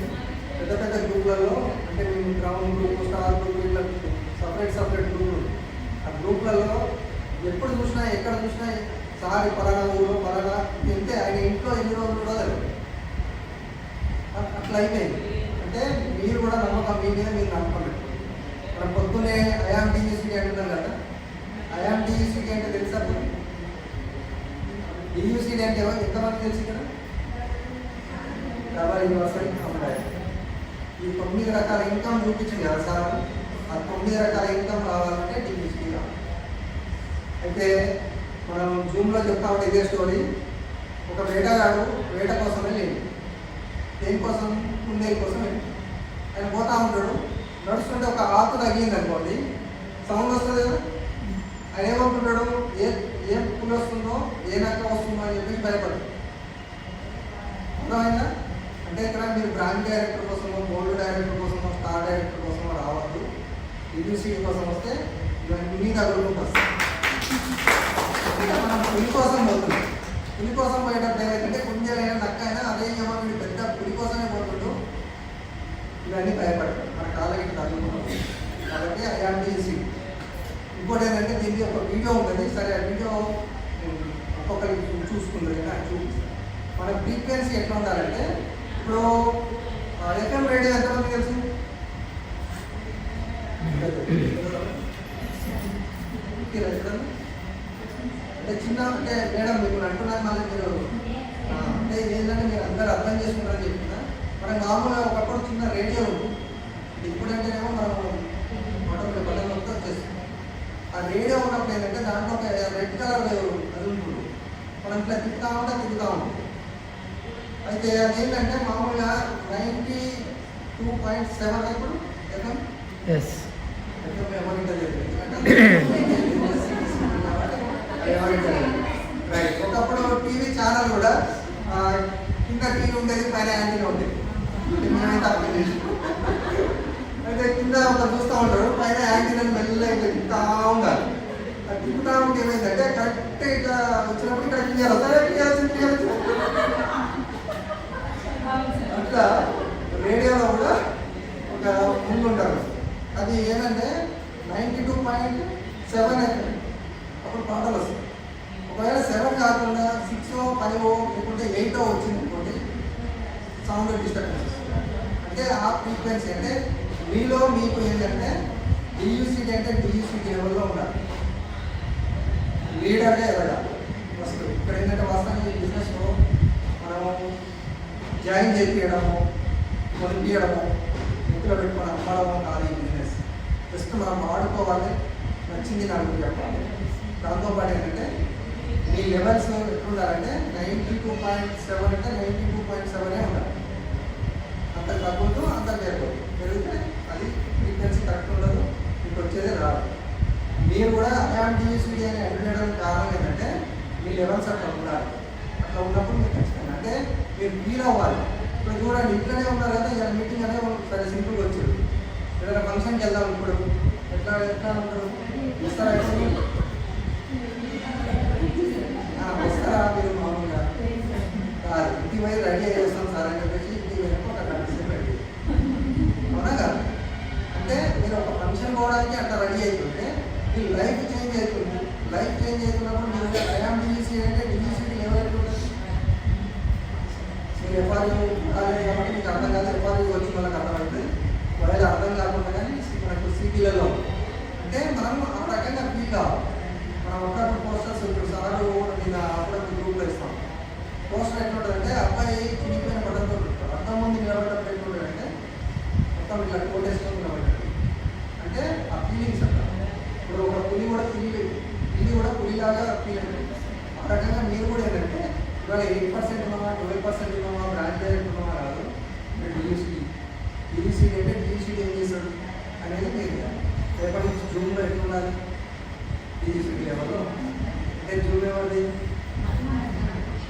పెద్ద గ్రూపులలో అంటే మేము గ్రౌండ్ గ్రూప్ స్టార్ గ్రూప్ ఇట్లా సపరేట్ గ్రూపులు ఆ గ్రూప్లలో ఎప్పుడు చూసినా ఎక్కడ చూసినా సారి పలానా ఊరు పలానా వెళ్తే ఆయన ఇంట్లో ఎన్ని రోజులు కూడా తెలియదు. అట్లా అయిపోయింది. అంటే మీరు కూడా నమ్మకం మీ మీద మీరు నమ్మకం పెట్టుకోండి. మనం పొద్దున్నే ఐఆమ్ టీయూసీ అంటున్నాం కదా, ఐఆమ్ టీయూసీ అంటే తెలుసా? టీయూసీ అంటే ఎంతమంది తెలుసు ఇక్కడ? Universal income. ఈ 9 రకాల ఇన్కమ్ చూపించింది కదా సార్, ఆ 9 రకాల ఇన్కమ్ రావాలంటే టీయూసీ రావాలి. అయితే మనం జూమ్లో చెప్తా ఉంటే ఇదే స్టోరీ. ఒక వేటగాడు వేట కోసమే లేదు, దేనికోసం? కుందేలు కోసం వెళ్ళి ఆయన పోతా ఉంటాడు. నడుస్తుంటే ఒక ఆకు తగ్గింది అనుకోండి, సౌండ్ వస్తుంది కదా. ఆయన ఏమనుకుంటాడు, ఏ పులి వస్తుందో ఏ నక్క వస్తుందో అని చెప్పి భయపడతాడు. అర్థమైందా? అంటే ఇక్కడ మీరు బ్రాండ్ డైరెక్టర్ కోసమో గోల్డ్ డైరెక్టర్ కోసమో స్టార్ డైరెక్టర్ కోసమో రావద్దు. యూనివర్సిటీ కోసం వస్తే ఇవన్నీ తగులుకుంటూ వస్తాయి. మనం పులి కోసం పోతుంది. పులి కోసం పోయేటప్పుడు ఏమైతే కుంజలైనా నక్క అయినా అదే మీరు పెద్ద పులి కోసమే పోతుంటూ ఇవన్నీ భయపడతారు, మన కాళ్ళకి తగ్గుకుంటాం. కాబట్టి ఐఆర్టీసీ ఇంకోటి ఏంటంటే దీనికి ఒక వీడియో ఉంటుంది. సరే ఆ వీడియో ఒక్కొక్కరికి చూసుకుంటుంది కానీ అది చూపిస్తాను. మన ఫ్రీక్వెన్సీ ఎట్లా ఉండాలంటే ఇప్పుడు ఎఫ్ఎం రేడియో ఎంతమంది తెలుసు? అంటే చిన్న అంటే మేడం మీకు అంటున్నారు మళ్ళీ మీరు అంటే ఏంటంటే మీరు అందరూ అర్థం చేసుకుంటారని చెప్తున్నా. మనకు మామూలుగా ఒకప్పుడు చిన్న రేడియో ఉంటుంది, ఇప్పుడంటేనేమో మనం ఆటోమేటిక్ బటన్ మొత్తం వచ్చేస్తుంది. ఆ రేడియో ఉన్నప్పుడు ఏంటంటే దాంట్లో ఒక రెడ్ కలర్ అది ఉంటుంది, మనం ఇట్లా తిప్పుతా ఉంటాం. అయితే అదేంటంటే మామూలుగా 92.7 ఇప్పుడు ఎఫ్ఎం రైట్. ఒకప్పుడు టీవీ ఛానల్ కూడా కింద టీవీ ఉండేది, పైన యాంటీనా ఉండేది. మేమైతే అర్థం చేసుకుంటాం. అయితే కింద ఒక చూస్తూ ఉంటాడు, పైన యాంటీనాని మెల్లగా తిప్పుతా ఉండాలి. అది తిప్పుతా ఉంటే ఏమైందంటే కరెక్ట్ ఇట్లా వచ్చినప్పుడు ఇక్కడ క్లియర్ వస్తుంది. అట్లా రేడియోలో కూడా ఒక ముందు ఉంటారు. అది ఏంటంటే 92.7 అయితే అప్పుడు పాటలు వస్తాయి. ఒకవేళ 7 కాకుండా 5 లేకుంటే 8 వచ్చింది అనుకోండి, సౌండ్ డిస్టర్బెన్సెస్. అంటే ఆ ఫ్రీక్వెన్సీ అంటే మీలో మీకు ఏంటంటే డియూసిటీ అంటే డియూసిటీ లెవెల్లో ఉండాలి. లీడర్గా ఎదగాలి. ఫస్ట్ ఇక్కడ ఏంటంటే వాస్తవంగా ఈ బిజినెస్లో మనము జాయిన్ చేయించడము, కొనిపించడము, ఇంట్లో పెట్టుకొని అమ్మడము కాదు ఈ బిజినెస్. జస్ట్ మనం వాడుకోవాలి, నచ్చింది నలుగురు చెప్పాలి. దాంతోపాటు ఏంటంటే మీ లెవెల్స్ ఎట్లుండాలంటే 92.7 అంటే 92.7 ఉండాలి. అంత తగ్గుతూ అంత పెరిగితే అది ఫ్రీక్వెన్సీ కరెక్ట్ ఉండదు, మీకు వచ్చేది రాదు. మీరు కూడా IAMDUCD అని అడ్మిట్ కారణం ఏంటంటే మీ లెవెల్స్ అట్లా ఉండాలి. అట్లా ఉన్నప్పుడు మీరు ఖచ్చితంగా అంటే మీరు ఫీల్ అవ్వాలి. ఇప్పుడు చూడండి ఇంట్లోనే ఉన్నారు కదా, ఇలా మీటింగ్ అనేది సరే సింపుల్గా వచ్చారు. ఏదైనా ఫంక్షన్కి వెళ్దాం ఇప్పుడు ఎట్లా ఉంటారు, వస్తారా వస్తారా మీరు మామూలుగా కాదు, ఇంటికి పోయి రెడీ అయ్యేస్తాం సార్ అని చెప్పేసి ఇంటికి పోయినప్పుడు ఒక కండిషన్ రెడీ అవునా కాదు. అంటే మీరు ఒక ఫంక్షన్ పోవడానికి అట్లా రెడీ అవుతుంటే మీ లైఫ్ చేంజ్ అవుతుంది. లైఫ్ చేంజ్ అవుతున్నప్పుడు మీరు IAMDUCD అంటే డిజిసిటీ లెవెల్ ఎట్లుంటుంది. మీరు ఎఫ్ఆర్యూ కాలేదు కాబట్టి మీకు అర్థం కాదు, ఎఫ్ఆర్యూ వచ్చి మనకు అర్థమవుతుంది. ఒకవేళ అర్థం కాకుండా కానీ మనకు సిటీలలో అంటే మనం ఆ రకంగా ఫీల్ కావాలి. మనం ఒక్కప్పుడు పోస్టర్స్ ఉంటుంది సార్ నేను అప్పుడప్పుడు గ్రూప్లో ఇస్తాం. పోస్టర్ ఎట్లుంటుందంటే అబ్బాయి చినిపోయిన బట్టలతో ఉంటాడు, అర్థం ముందు నిలబడ్డప్పుడు ఎట్లుంటుందంటే మొత్తం ఇట్లా కోటేసుకొని నిలబడ్డాడు. అంటే ఆ ఫీలింగ్స్ అంటారు. ఇప్పుడు ఒక పులి కూడా పులిలాగా ఫీల్ అవుతుంది. ఆ రకంగా మీరు కూడా ఏంటంటే ఇవాళ 8% ఉన్నామా, 12% ఉన్నామా, బ్రాండ్ డైరెక్ట్ ఉన్నామా కాదు. మీరు డిజిసిటీ అంటే డిజిసిటీ ఏం చేశాడు అనేది మీరు రేపటి నుంచి జూమ్లో ఎట్లుండాలి, డిజిసిటీ లెవెల్లో అంటే జూమ్ ఎవరిది,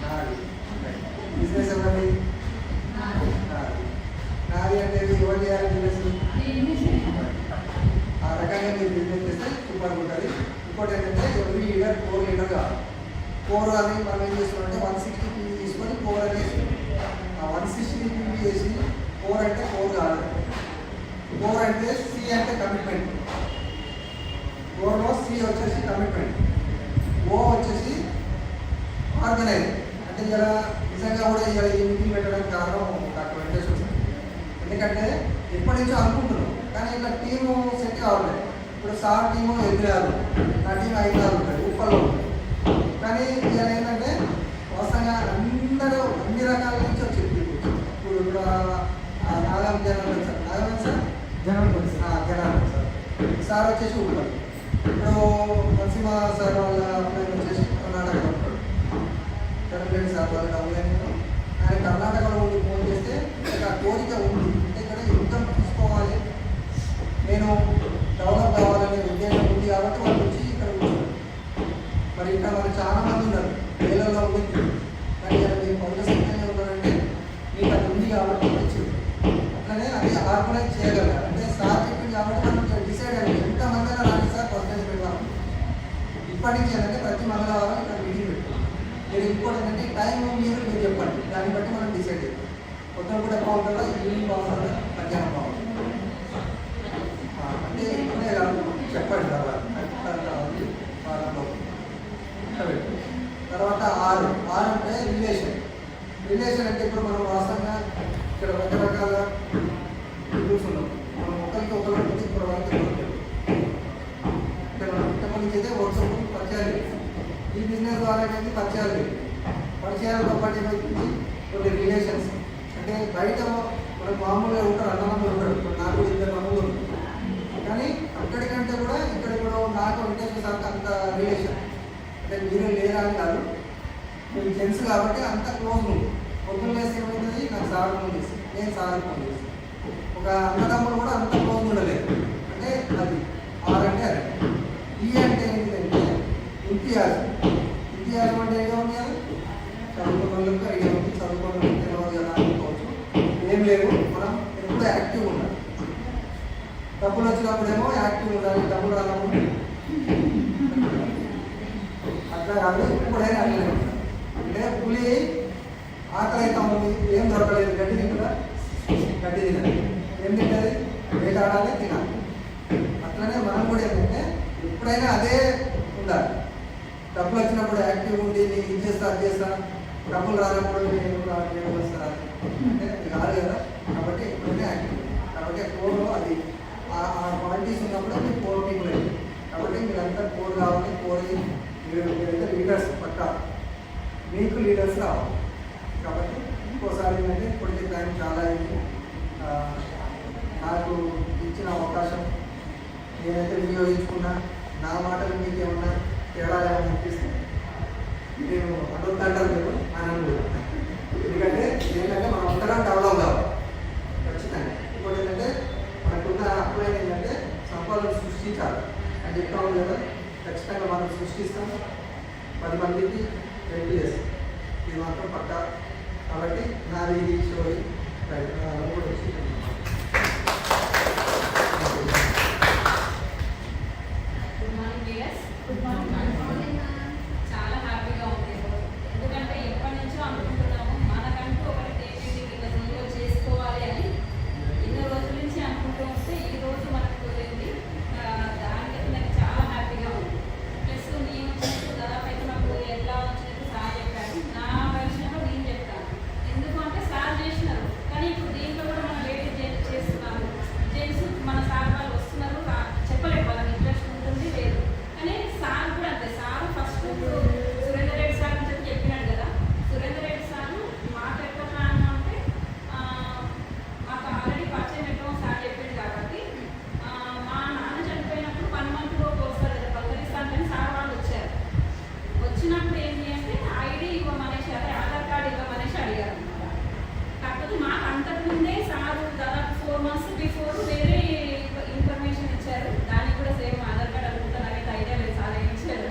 నాది. బిజినెస్ ఎవరిది, నాది అంటే ఎవరు చేయాలి బిజినెస్. ఆ రకంగా మీరు బిజినెస్ చేస్తే సూపర్ ఉంటుంది. ఇంకోటి ఏంటంటే ఎవ్రీ లీడర్ 4 లీడర్ కాదు. 4 అని మనం ఏం చేస్తున్నామంటే 160 PV తీసుకొని 4 అని వేసుకున్నాం. ఆ 160 PV వేసి 4 అంటే 4 కాదు. 4 అంటే C అంటే కమిట్మెంట్. 4లో C వచ్చేసి కమిట్మెంట్, O వచ్చేసి ఆర్గనైజ్. అంటే ఇలా నిజంగా కూడా ఇలా ఈ మీటింగ్ పెట్టడానికి కారణం డాక్టర్ వెంకటేశ్వర సార్. ఎందుకంటే ఎప్పటి నుంచో అనుకుంటున్నాం కానీ ఇలా టీము సెట్ కావాలి. ఇప్పుడు సార్ టీము 8 నా టీం 5 ఉంటుంది, ఉప్పల్లో ఉంటుంది. కానీ ఇలా ఏంటంటే వాస్తవంగా అందరూ అన్ని రకాల నుంచి వచ్చింది. ఇప్పుడు నాగం జనాలు సార్, నాగం సార్ జనాలు సార్ వచ్చేసి ఉప్పల్. ఇప్పుడు నరసింహ సార్ వాళ్ళ అబ్బాయి వచ్చేసి కర్ణాటకలో ఉంటాడు. కరెంట్ సార్ వాళ్ళ డబ్బులు ఆయన కర్ణాటకలో ఉండి ఫోన్ చేస్తే ఆ కోరిక ఉంది. అంటే ఇక్కడ ఇన్కమ్ తీసుకోవాలి, నేను డెవలప్ కావాలనే ఉద్దేశం ఉంది కాబట్టి వాళ్ళు వచ్చి ఇక్కడ కూర్చున్నారు. మరి ఇక్కడ మనకు చాలా మంది ఉన్నారు, వేలలో ఉంది. కానీ ఇక్కడ మీరు పౌర సంఖ్యలో ఉన్నారంటే మీకు అది ఉంది కాబట్టి వచ్చింది. అట్లనే అది ఆర్గనైజ్ చేయగలగాలి. అంటే సార్ చెప్పింది కాబట్టి మనం డిసైడ్ అయ్యింది ఎంతమంది అయినా రాండి సార్ పర్సెంట్ పెడదాం. ఇప్పటి నుంచి ఏంటంటే ప్రతి మంగళవారం ఇక్కడ మీటింగ్ పెట్టుకోండి. మీరు ఇంకోటి ఏంటంటే టైం మీరు చెప్పండి, దాన్ని బట్టి మనం డిసైడ్ చేద్దాం. పొద్దున కూడా బాగుంటుందా, ఈవినింగ్ బాగుంటుందా, మధ్యాహ్నం బాగుంటుంది అంటే ఇప్పుడే కాదు చెప్పండి. తర్వాత 6 అంటే రిలేషన్ అంటే ఇప్పుడు మనం వాస్తవంగా ఇక్కడ రకరకాల గ్రూప్స్ ఉన్నాం. మనం ఒకరికి ఒకరికి ఇప్పుడు వరకు అంటే మనం ఇంతమందికి అయితే వర్క్షాప్ పరిచయాలు, ఈ బిజినెస్ వాళ్ళకి పరిచయాలతో పాటు ఏమవుతుంది కొన్ని రిలేషన్స్. అంటే బయట మనకు మామూలుగా ఉంటారు, అన్నదమ్ములు ఉంటారు. ఇప్పుడు నాకు 2 అన్నదమ్ములు ఉంటారు. కానీ అక్కడికంటే కూడా ఇక్కడ కూడా నాకు వెంకటేశ్వర సార్కి అంత రిలేషన్. అంటే మీరే లేరా అని కాదు, మీకు తెలుసు కాబట్టి అంత క్లోజ్ ఉంది. పొద్దున్న వేసి ఏమవుతుంది, నాకు సార్ ఫోన్ చేసి నేను సార్ ఫోన్ చేసి ఒక అన్నదమ్ములు కూడా అంత క్లోజ్ ఉండలేదు. అంటే అది 6 అంటే అది. ఈ అంటే ఏంటంటే ఇంతియాజం అంటే ఏదో ఉంది కదా, చదువుకున్న వాళ్ళకి ఐడియా ఉంది, చదువుకున్న వాళ్ళకి తెలియదు కదా అనుకోవచ్చు. ఏం లేదు, మనం ఎప్పుడు యాక్టివ్ ఉండాలి. డబ్బులు వచ్చినప్పుడేమో యాక్టివ్ ఉండాలి, డబ్బులు రానప్పుడు అట్లా కాదు. ఎప్పుడైనా అట్లనే ఉంటాం. అంటే పులి ఆకలి అయితే ఉంది, ఏం దొరకలేదు, గడ్డి తినాలి. ఏం తింటుంది, వేటాడాలి, తినాలి. అట్లనే మనం కూడా ఏంటంటే ఎప్పుడైనా అదే ఉండాలి. డబ్బులు వచ్చినప్పుడు యాక్టివ్ ఉండి నేను ఇది చేస్తా అది చేస్తా డబ్బులు రానప్పుడు నేను వస్తారా అంటే అది కాదు కదా. కాబట్టి ఎప్పుడైనా యాక్టివ్. కాబట్టి కోర్లో అది ఆ క్వాలిటీస్ ఉన్నప్పుడు మీరు కోర్ పీపుల్ అయింది. కాబట్టి మీరంతా కోర్ కావాలి. కోర్కి మీరైతే లీడర్స్ పక్క మీకు లీడర్స్ రావాలి. కాబట్టి ఇంకోసారి ఏంటంటే ఇప్పటికీ టైం చాలా అయింది. నాకు ఇచ్చిన అవకాశం నేనైతే వినియోగించుకున్నా. నా మాటలు మీకు ఏమన్నా తేడా ఏమన్నా అనిపిస్తుంది నేను అడుగుతాంటారు మీరు అని. ఎందుకంటే ఏంటంటే మనం అందరం డెవలప్ కావాలి ఖచ్చితంగా. ఇంకోటి ఏంటంటే మనకున్న అప్లైన్ ఏంటంటే సంపాదన సృష్టించాలి అని చెప్తా ఉంది కదా. ఖచ్చితంగా మనం సృష్టిస్తాం. 10 మందికి హెల్ప్ చేస్తాం. ఇది మాత్రం పక్కా. కాబట్టి నాది ఇది స్టోరీ చాలా హ్యాపీగా ఉంది. ఎందుకంటే ఎప్పటి నుంచో అనుకుంటున్నాము మనకంటూ ఒకటి చేసుకోవాలి అని. ఎన్నో రోజుల నుంచి అనుకుంటూ ఉంటే ఈ రోజు మనకు కుదిరింది. దానికైతే నాకు చాలా హ్యాపీగా ఉంది. ప్లస్ నేను వచ్చినప్పుడు దాదాపు అయితే నాకు ఎట్లా వచ్చినట్టు సార్ చెప్పారు. నా విషయంలో నేను చెప్తాను. ఎందుకు అంటే సార్ చేసినారు, కానీ ఇప్పుడు దీంట్లో కూడా మనం వెయిట్ చేస్తున్నాము. జెంట్స్ మన సార్ వాళ్ళు వస్తున్నారు, చెప్పలేము వాళ్ళకి ఇంట్రెస్ట్ ఉంటుంది లేదు. కానీ సార్ కూడా అంతే. Sir first Surender Reddy sir అని చెప్పినాడు కదా. సురేందర్ రెడ్డి సార్ మాకు ఎట్లా ప్లాన్ అంటే మాకు ఆల్రెడీ పరిచయం ఎట్లా సార్ చెప్పింది కాబట్టి మా నాన్న చనిపోయినప్పుడు 1 month లోపు వస్తారు కదా పలకరిస్తాను. సార్ వాళ్ళు వచ్చారు. వచ్చినప్పుడు ఏంటి అంటే ఐడి ఇవ్వమనేసి, అదే ఆధార్ కార్డు ఇవ్వమనేసి అడిగారు అనమాట. కాకపోతే మాకు అంతకుముందే సార్ దాదాపు 4 months బిఫోర్ వేరే ఇన్ఫర్మేషన్ ఇచ్చారు. దానికి కూడా సేమ్ ఆధార్ కార్డు అడుగుతారు. అయితే ఐడియా లేదు సార్ ఏం ఇచ్చారు.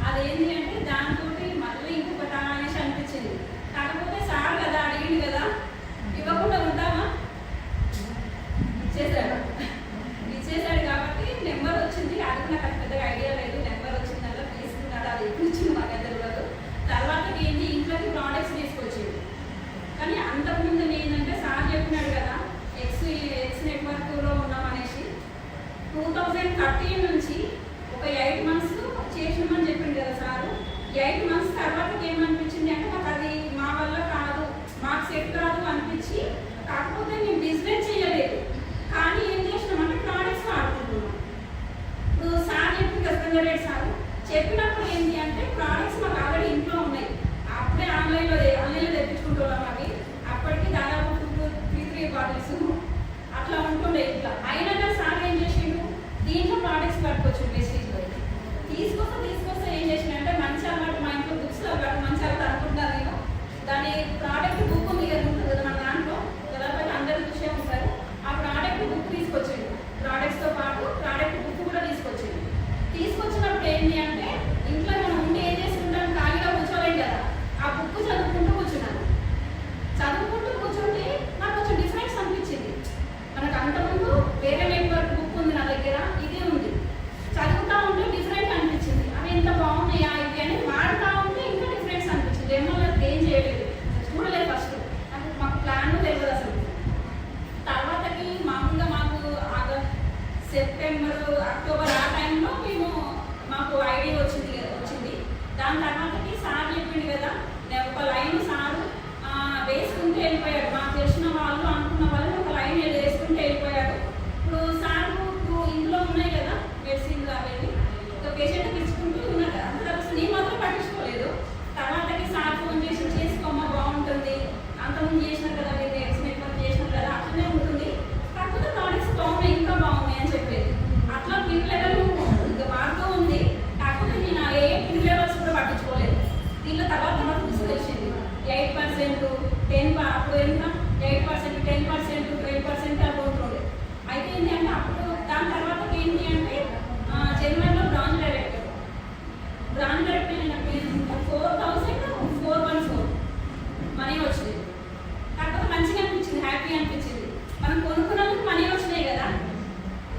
అదేంటి అంటే దాంతో మళ్ళీ ఇంకొకటి అనేసి అనిపించింది. కాకపోతే సార్ కదా అడిగింది కదా, ఇవ్వకుండా ఉంటామా? ఇచ్చేసాడు కాబట్టి నెంబర్ వచ్చింది. అది నాకు పెద్దగా ఐడియా లేదు. నెంబర్ వచ్చిందల్లా తీసుకున్నాడు. అది ఎప్పుడు ఇచ్చింది మాకు తెలియదు. తర్వాత ఏంటి ఇంట్లోకి ప్రోడక్ట్స్ తీసుకొచ్చింది. కానీ అంతకుముందు ఏంటంటే సార్ చెప్పినాడు కదా ఎక్స్ నెట్వర్క్లో ఉన్నామనేసి 2013 నుంచి ఒక 8 months చేసినామని చెప్పింది కదా సారు. 8 months తర్వాత ఏమనిపించింది అంటే మాకు అది మా వల్ల కాదు, మాకు సెట్ కాదు అనిపించి, కాకపోతే మేము బిజినెస్ చేయలేదు. కానీ ఏం చేసినామంటే ప్రోడక్ట్స్ వాడుకుంటున్నాం. ఇప్పుడు సార్ చెప్పింది కదా సురేందర్ సార్ చెప్పినప్పుడు ఏంటి అంటే ప్రోడక్ట్స్ మాకు ఆల్రెడీ ఇంట్లో ఉన్నాయి. అప్పుడే ఆన్లైన్లో తెప్పించుకుంటున్నాం. అవి అప్పటికి దాదాపు 2-3 బాటిల్స్ అట్లా ఉంటుండే ఇట్లా. అయినా కానీ సార్ ఏం చేసిండు, దీంట్లో ప్రోడక్ట్స్ పట్టుకోవచ్చు మెసేజ్లో తీసుకొస్తే ఏం చేసిన అంటే మంచి అలవాటు మా ఇంట్లో బుక్స్లో మంచి అలవాటు అనుకుంటున్నాను నేను. దాని ప్రోడక్ట్ బుక్ మీద ఉంటుంది కదా మన దాంట్లో, దాదాపు అందరూ చూసే ఉంటారు. ఆ ప్రోడక్ట్ బుక్ తీసుకొచ్చిండు. ప్రోడక్ట్స్తో పాటు ప్రోడక్ట్ బుక్ కూడా తీసుకొచ్చినప్పుడు ఏంటి అంటే ఇంట్లో మనం ఉండి ఏం చేస్తుంటాం, ఖాళీగా కూర్చోలేం కదా. ఆ బుక్ చదువుకుంటూ కూర్చుంటే నాకు కొంచెం డిఫరెన్స్ అనిపించింది. మనకు అంతకుముందు వేరే నెట్వర్క్ బుక్ ఉంది నా దగ్గర, ఇది ఉంది. చదువుతూ ఉంటే డిఫరెంట్ అనిపించింది. అవి ఎంత బాగున్నాయా ఇవి అని వాడుతూ ఉంటే ఇంకా డిఫరెన్స్ అనిపించింది. ఏమో ఏం చేయలేదు, చూడలేదు ఫస్ట్. మాకు ప్లాన్ తెలియదు అసలు. తర్వాతకి మామూలుగా మాకు సెప్టెంబర్, అక్టోబర్ ఆ టైంలో మాకు ఐడియా వచ్చింది. దాని తర్వాతకి సార్ చెప్పింది కదా, ఒక లైన్ సారు వేసుకుంటూ వెళ్ళిపోయాడు. మాకు తెలిసిన వాళ్ళు అనుకున్న వాళ్ళు ఒక లైన్ వేసుకుంటూ వెళ్ళిపోయాడు. ఇప్పుడు సార్ ఇందులో ఉన్నాయి కదా మెడిసిన్ అవన్నీ, ఒక పేషెంట్కి ఇచ్చుకుంటూ ఉన్నారు. అంత నేను మాత్రం పట్టించుకోలేదు. తర్వాతకి సార్ ఫోన్ చేసి చేసుకోమ్మా బాగుంటుంది, అంతకుముందు చేసినారు కదా మీరు నెట్వర్క్ చేసినారు కదా అట్లనే ఉంటుంది, కాకపోతే ప్రోడక్ట్స్ బాగున్నాయి ఇంకా బాగున్నాయి అని చెప్పేది. అట్లా పిన్ లెవెల్ ఇంకా వాడుతూ ఉంది. కాకపోతే నేను ఏ పిన్ లెవెల్స్ కూడా పట్టించుకోలేదు. దీనిలో తర్వాత నాకు తెలిసింది 8%, 10 అప్పుడు ఎంత 8%, 10%, 12% అలా ఉంటుండే. అయితే ఏంటి అంటే అప్పుడు దాని తర్వాత ఏంటి అంటే జనవరిలో బ్రాంచ్ డైరెక్టర్ అయినప్పుడు 4,414 మనీ వచ్చింది. కాకపోతే మంచిగా అనిపించింది, హ్యాపీ అనిపించింది. మనం కొనుక్కున్నందుకు మనీ వచ్చినాయి కదా.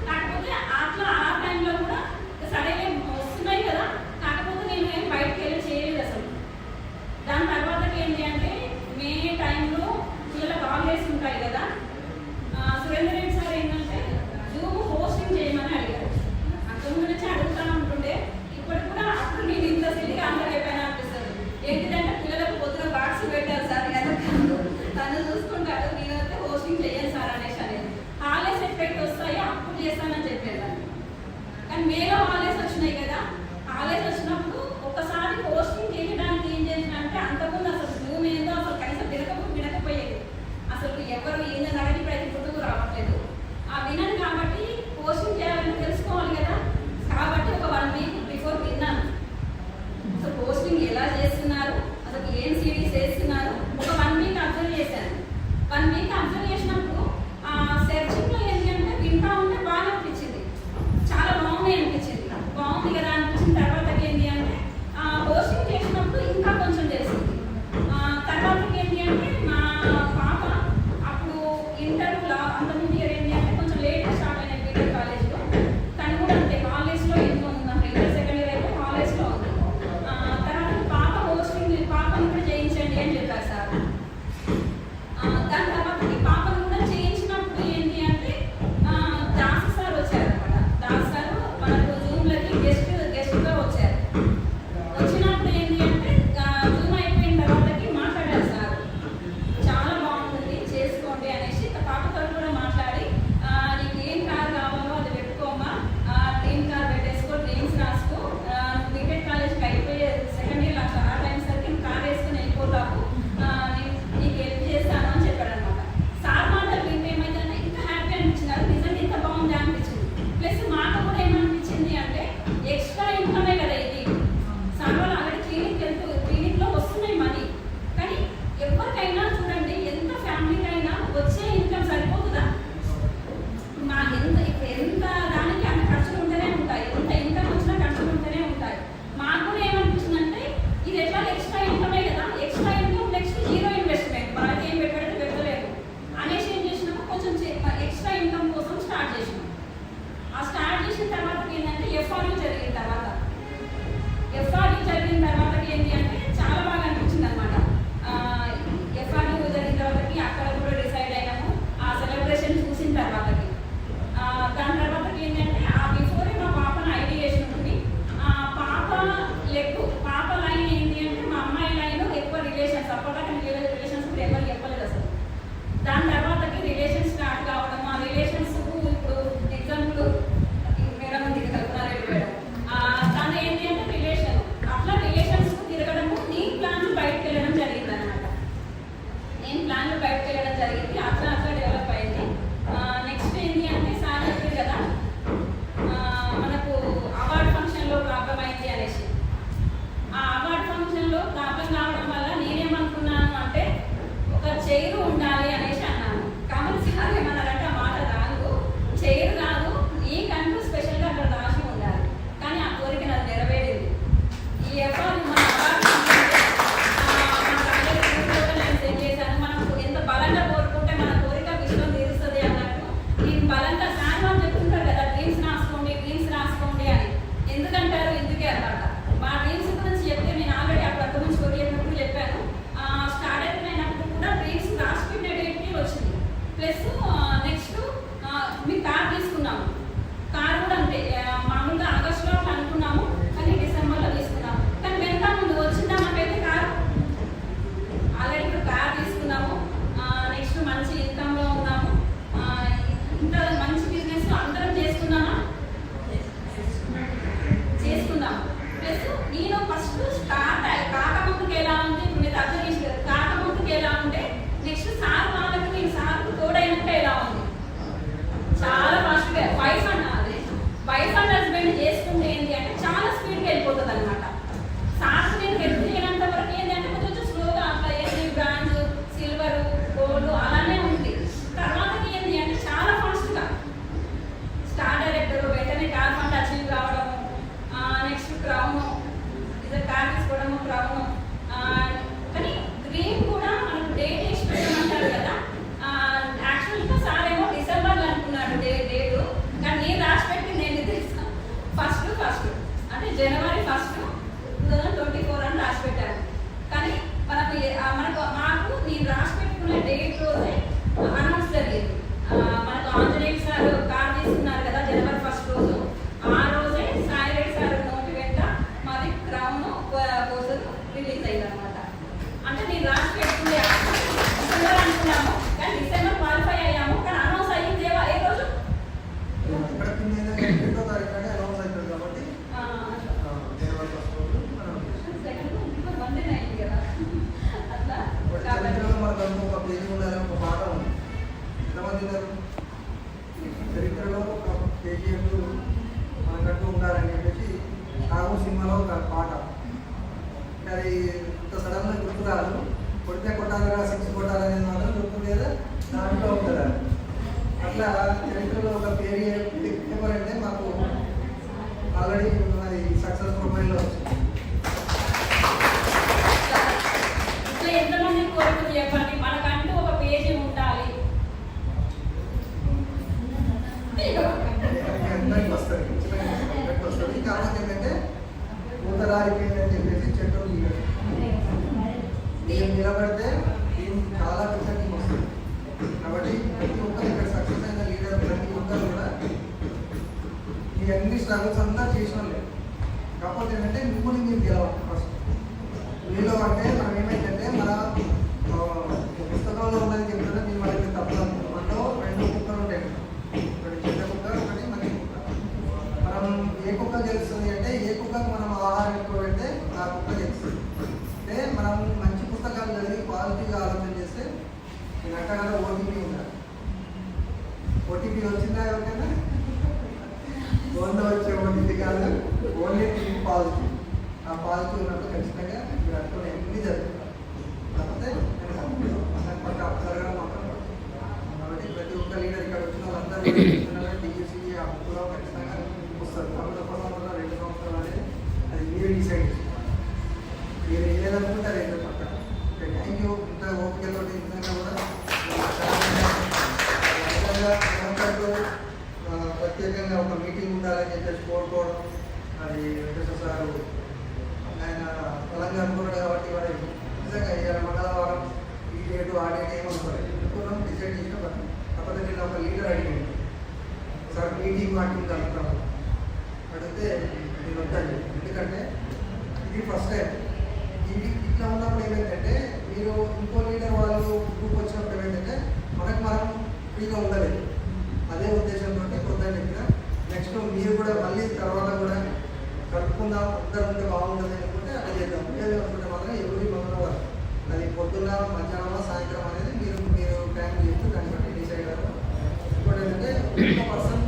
కాకపోతే అట్లా ఆ టైంలో కూడా సరే వస్తున్నాయి కదా, కాకపోతే నేను ఏం బయటకు వెళ్ళి చేయలేదు అసలు. దాని తర్వాతకి ఏంటి అంటే మే టైంలో పిల్లలకు హాలిడేస్ ఉంటాయి కదా. సురేందర్ రెడ్డి సార్ ఏంటంటే జూమ్ హోస్టింగ్ చేయమని అడిగారు. అంతకుముందు నుంచి అడుగుతూ ఉంటుండే. ఇప్పటికి కూడా అప్పుడు నేను ఇంత సిల్లిగా అందరూ అయిపోయినా అనిపిస్తుంది. ఏంటిదంటే పిల్లలకు పొద్దున బాక్స్ మేలో హాలిడేస్ వచ్చినాయి కదా, హాలిడేస్ వచ్చినప్పుడు ఒకసారి పోస్టింగ్ చేయడానికి ఏం చేసిన అంటే అంతకుముందు అసలు జూమ్ ఏందో అసలు కనీసం వినకపోయేది. అసలు ఎవరు ఏందని అడిగి ప్రతి గుర్తుకు రావట్లేదు. ఆ వినను కాబట్టి పోస్టింగ్ చేయాలని తెలుసుకోవాలి కదా, కాబట్టి ఒక 1 వీక్ బిఫోర్ విన్నాను అసలు పోస్టింగ్ ఎలా చేస్తున్నారు, అసలు ఏం సిరీస్ చేస్తున్నారు. ఒక 1 వీక్ అబ్జర్వ్ చేశాను. 1 వీక్ అబ్జర్వ్ చేసినప్పుడు సెర్చింగ్లో ఏంటి అంటే వింటా ఉంటే బాగా అనిపించింది, చాలా బాగుంది అనిపించింది. బాగుంది కదా అనిపించిన తర్వాతకి ఏంటి అంటే పోస్టింగ్ చేసినప్పుడు ఇంకా కొంచెం చేసింది. తర్వాతకి ఏంటి అంటే మా పాప అప్పుడు ఇంటర్లో అంతకుముందు ఇయర్ ఏంటి అంటే కొంచెం లేట్గా స్టార్ట్ అయిన బీటెక్ కాలేజ్లో, తను కూడా అంతే హాలిడేస్లో ఎన్నో ఉంది, ఇంటర్ సెకండ్ ఇయర్ అయితే హాలిడేస్లో ఉంది. తర్వాత పాప పోస్టింగ్ పాపను కూడా చేయించండి అని చెప్పారు సార్. దాని తర్వాతకి పాపను కూడా చేయించినప్పుడు ఏంటి అంటే దాస్ సార్ వచ్చారు అనమాట. దాస్ సార్ మనకు జూమ్లకి గెస్ట్గా వచ్చారు. వచ్చినప్పుడు ఏంటి అంటే జూమ్ అయిపోయిన తర్వాతకి మాట్లాడారు సార్, చాలా బాగుంటుంది చేసుకోండి అనేసి. పాపతో కూడా మాట్లాడి నీకు ఏం కార్ కావాలో అది పెట్టుకోమా, డ్రీమ్ కార్ పెట్టేసుకో, డ్రీమ్స్ రాసుకో, బీటెక్ కాలేజ్కి అయిపోయే సెకండ్ ఇయర్ అట్లా ఆ టైం సరికి కార్ వేసుకుని వెళ్ళిపోతావు, నీకు హెల్ప్ చేస్తాను అని చెప్పాడు అనమాట. సార్ మాటలు వింటే ఏమైందంటే ఇంకా హ్యాపీ అనిపించింది, అది నిజంగా ఇంత బాగుంది అనిపించింది. ప్లస్ మాకు కూడా ఏమనిపించింది అంటే ఎక్స్ట్రా ఇన్కమే కదా ఇది. సార్ వాళ్ళు ఆల్రెడీ క్లినిక్లో వస్తున్నాయి మనీ, కానీ ఎవరికైనా చూడండి ఎంత ఫ్యామిలీకైనా వచ్చే ఇన్కమ్ సరిపోతుందా? మా ఎంత దానికి అంత ఖర్చులు ఉంటూనే ఉంటాయి, ఎంత ఇన్కమ్ వచ్చినా ఖర్చులు ఉంటూనే ఉంటాయి. మాకు కూడా ఏమనిపించిందంటే ఇది ఎట్లా ఎక్స్ట్రా ఇన్కమే కదా, extra income next zero investment, మనకి ఏం పెట్టలేదు పెట్టలేదు అనేసి ఏం చేసినాము, కొంచెం ఎక్స్ట్రా ఇన్కమ్ కోసం స్టార్ట్ చేసినాం. ఆ స్టార్ట్ చేసిన తర్వాత ఏంటంటే ఎఫ్ఆర్యూ జరిగిన తర్వాత ఏంటి అంటే చాలా బాగా అనిపించింది అనమాట. ఎఫ్ఆర్యూ జరిగిన తర్వాతకి అక్కడ కూడా డిసైడ్ అయినాము, ఆ సెలబ్రేషన్ చూసిన తర్వాతకి. దాని తర్వాతకి ఏంటంటే ఆ బిఫోరే మా పాపను ఐడియేషన్ ఉంటుంది. పాప పాప లైన్ ఏంటి అంటే మా అమ్మాయి లైన్ ఎక్కువ రిలేషన్స్, అప్పటిదాకా రిలేషన్స్ కూడా ఎవరు చెప్పలేదు అసలు. దాని తర్వాతకి రిలేషన్స్ స్టార్ట్ కావడం, ఆ రిలేషన్స్ ఇప్పుడు ఎగ్జాంపుల్ మేడం కల్పనారెడ్డి మేడం, తను ఏంటి అంటే రిలేషన్, అట్లా రిలేషన్స్ తిరగడము, నేను ప్లాన్లు బయటకు వెళ్ళడం జరిగింది అనమాట. అట్లా డెవలప్ అయింది. నెక్స్ట్ ఏంటి అంటే సార్ చెప్పారు కదా మనకు అవార్డ్ ఫంక్షన్లో ప్రాబ్లం అయింది అనేసి. ఆ అవార్డ్ ఫంక్షన్లో ప్రాబ్లం కావడం వల్ల నేనేమనుకున్నాను అంటే ఒక చైర్ ఉండాలి అనేసి అన్నాను. కాబట్టి సార్ ఏమన్నారంటే ఆ మాట రాదు, చైర్ కాదు నీకంటూ స్పెషల్గా అక్కడ రాసి ఉండాలి. కానీ ఆ కోరిక నాకు నెరవేరింది. ఈ ఎఫ్ఆర్ మన అవార్డు నేను సెట్ చేశాను. మనం ఎంత బలంగా కోరుకుంటే మన కోరిక విషయం తీరుస్తుంది అన్నట్టు నేను బలంగా సార్ వాళ్ళు చెప్తుంటారు కదా డ్రీమ్స్ రాసుకోండి అని. ఎందుకంటారు ఎందుకే అన్నమాట. మా డ్రీమ్స్ గురించి చెప్తే నేను ఆల్రెడీ అప్పుడు అక్కడ నుంచి కొరియప్పుడు చెప్పాను. స్టార్ట్ అయినప్పుడు కూడా డ్రీమ్స్ రాసుకునే డేట్కి వచ్చింది. ప్లస్ నెక్స్ట్ మీ కార్ తీసుకున్నాము. కార్ కూడా అంతే, మామూలుగా ఆగస్టులో అట్లా అనుకున్నాము, కానీ డిసెంబర్లో తీసుకున్నాము. కానీ వెనక ముందు వచ్చిందా మాకైతే కార్. ఆల్రెడీ ఇప్పుడు కార్ తీసుకున్నాము. నెక్స్ట్ మంచి ఇన్కమ్లో ఉన్నాము. ఇంత మంచి బిజినెస్ అందరం చేసుకున్నాము. ప్లస్ నేను ఫస్ట్ స్టార్ట్ కాకముందుకు ఎలా ఉంది, ఇప్పుడు మీరు అర్థం చేసి కాకముందుకు ఎలా ఉంటే నెక్స్ట్ సార్ వాళ్ళకి నేను సార్ తోడైనట్టే తిన్నారు? చరిత్రలో ఒక కేజీఎఫ్ మనకంటూ ఉండాలని చెప్పేసి నాగు సినిమాలో ఒక పాట. అది ఇంత సడన్గా గుర్తు రాదు. కొడితే కొట్టాలిరా, 6 కొట్టాలనేది మాత్రం గుర్తు లేదా దాంట్లో ఉంటుందా? అట్లా చరిత్రలో ఒక పేపర్ అంటే మాకు ఆల్రెడీ అది సక్సెస్ ప్రొఫైల్లో వచ్చింది. ఇట్లా ఎంతమంది కోరుకుంది చెప్పండి, మనకంటూ ఒక పేజీ ఉండాలి. అందరికి వస్తుంది, అందరికి వస్తుంది. కాకపోతే ఏంటంటే ఊతరాయిపోయిందని చెప్పేసి చెట్టు మీరు నిలబడితే టీం చాలా పెద్ద టీం వస్తుంది. కాబట్టి ప్రతి ఒక్కరు ఇక్కడ సక్సెస్ అయిన లీడర్ ప్రతి ఒక్కరు కూడా ఈ అన్ని స్ట్రగుల్స్ అంతా చేసిన లేదు. కాకపోతే ఏంటంటే మిమ్మల్ని మీరు గెలవాలి ఫస్ట్. మీలో అంటే మనం ఏమైందంటే మన పుస్తకంలో ఉన్నది చెప్తుంటే మీరు వాళ్ళకి తప్పదు. మనలో 2 కుక్కలు ఉంటాయి, ఒకటి చిన్న కుక్క, ఒకటి మంచి కుక్క. మనం ఏ కుక్క గెలుస్తుంది అంటే ఏ కుక్కకు మనం ఆహారం ఎక్కువ పెడితే ఆ కుక్క గెలుస్తుంది. అంటే మనం మంచి పుస్తకాలు చదివి పాజిటివ్గా ఆలోచన చేస్తే నేను అంటగా ఓటీపీ ఉందా? ఓటీపీ వచ్చిందా ఎవరికైనా? ఫోన్లో వచ్చే ఓటీపీ కాదు, ఓన్లీ పాజిటివ్. ఆ పాజిటివ్ ఉన్నప్పుడు ఖచ్చితంగా మీరు అనుకునే ఎన్ని జరుగుతారు. కాకపోతే నేను పక్క అప్సరగా మాత్రం. కాబట్టి ప్రతి ఒక్క లీడర్ ఇక్కడ వచ్చిన వాళ్ళందరూ డిఎస్సీ ఆ బుక్లో ఖచ్చితంగా వస్తారు. కాబట్టి 1 సంవత్సరం 2 సంవత్సరాలు అనేది అది మీరు డిసైడ్ చేస్తారు. మీరు ఏదనుకుంటే అది అయితే పక్క. Thank you. ఇంత ఓపికతో నిజంగా కూడా ప్రత్యేకంగా ఒక మీటింగ్ ఉండాలని చెప్పేసి కోరుకోవడం. అది వెంకటేశ్వర సారు ఆయన తెలంగాణ కూడా కాబట్టి వాడు నిజంగా ఇవాళ మంగళవారం ఈ డేటు ఆ డేట్ ఏమనుకోలేదు, అనుకున్నాం డిసైడ్ చేసిన పని. కాకపోతే నేను ఒక లీడర్ అడిగాను, సార్ మీటింగ్ మాటింగ్ కలుగుతాను అడిగితే నేను వద్దాను. ఎందుకంటే ఇది ఫస్ట్ టైం. ఇది ఇట్లా ఉన్నప్పుడు ఏమైందంటే మీరు ఇంకో లీడర్ వాళ్ళు గ్రూప్ వచ్చినప్పుడు ఏమైందంటే మనం ఫ్రీగా ఉండలేదు. అదే ఉద్దేశంతో కొద్దిగా చెప్పిన నెక్స్ట్ మీరు కూడా మళ్ళీ తర్వాత కూడా కలుపుకుందాం, అందరూ ఉంటే బాగుంటుంది అనుకుంటే అలా చేద్దాం. లేదు అనుకుంటే మాత్రం ఎవరి మంగళవారం అది పొద్దున్న మధ్యాహ్నం సాయంత్రం అనేది మీరు టైం చేస్తూ దాన్ని బట్టి డిసైడ్ అవ్వాలి. ఇంకోటి ఏంటంటే 1%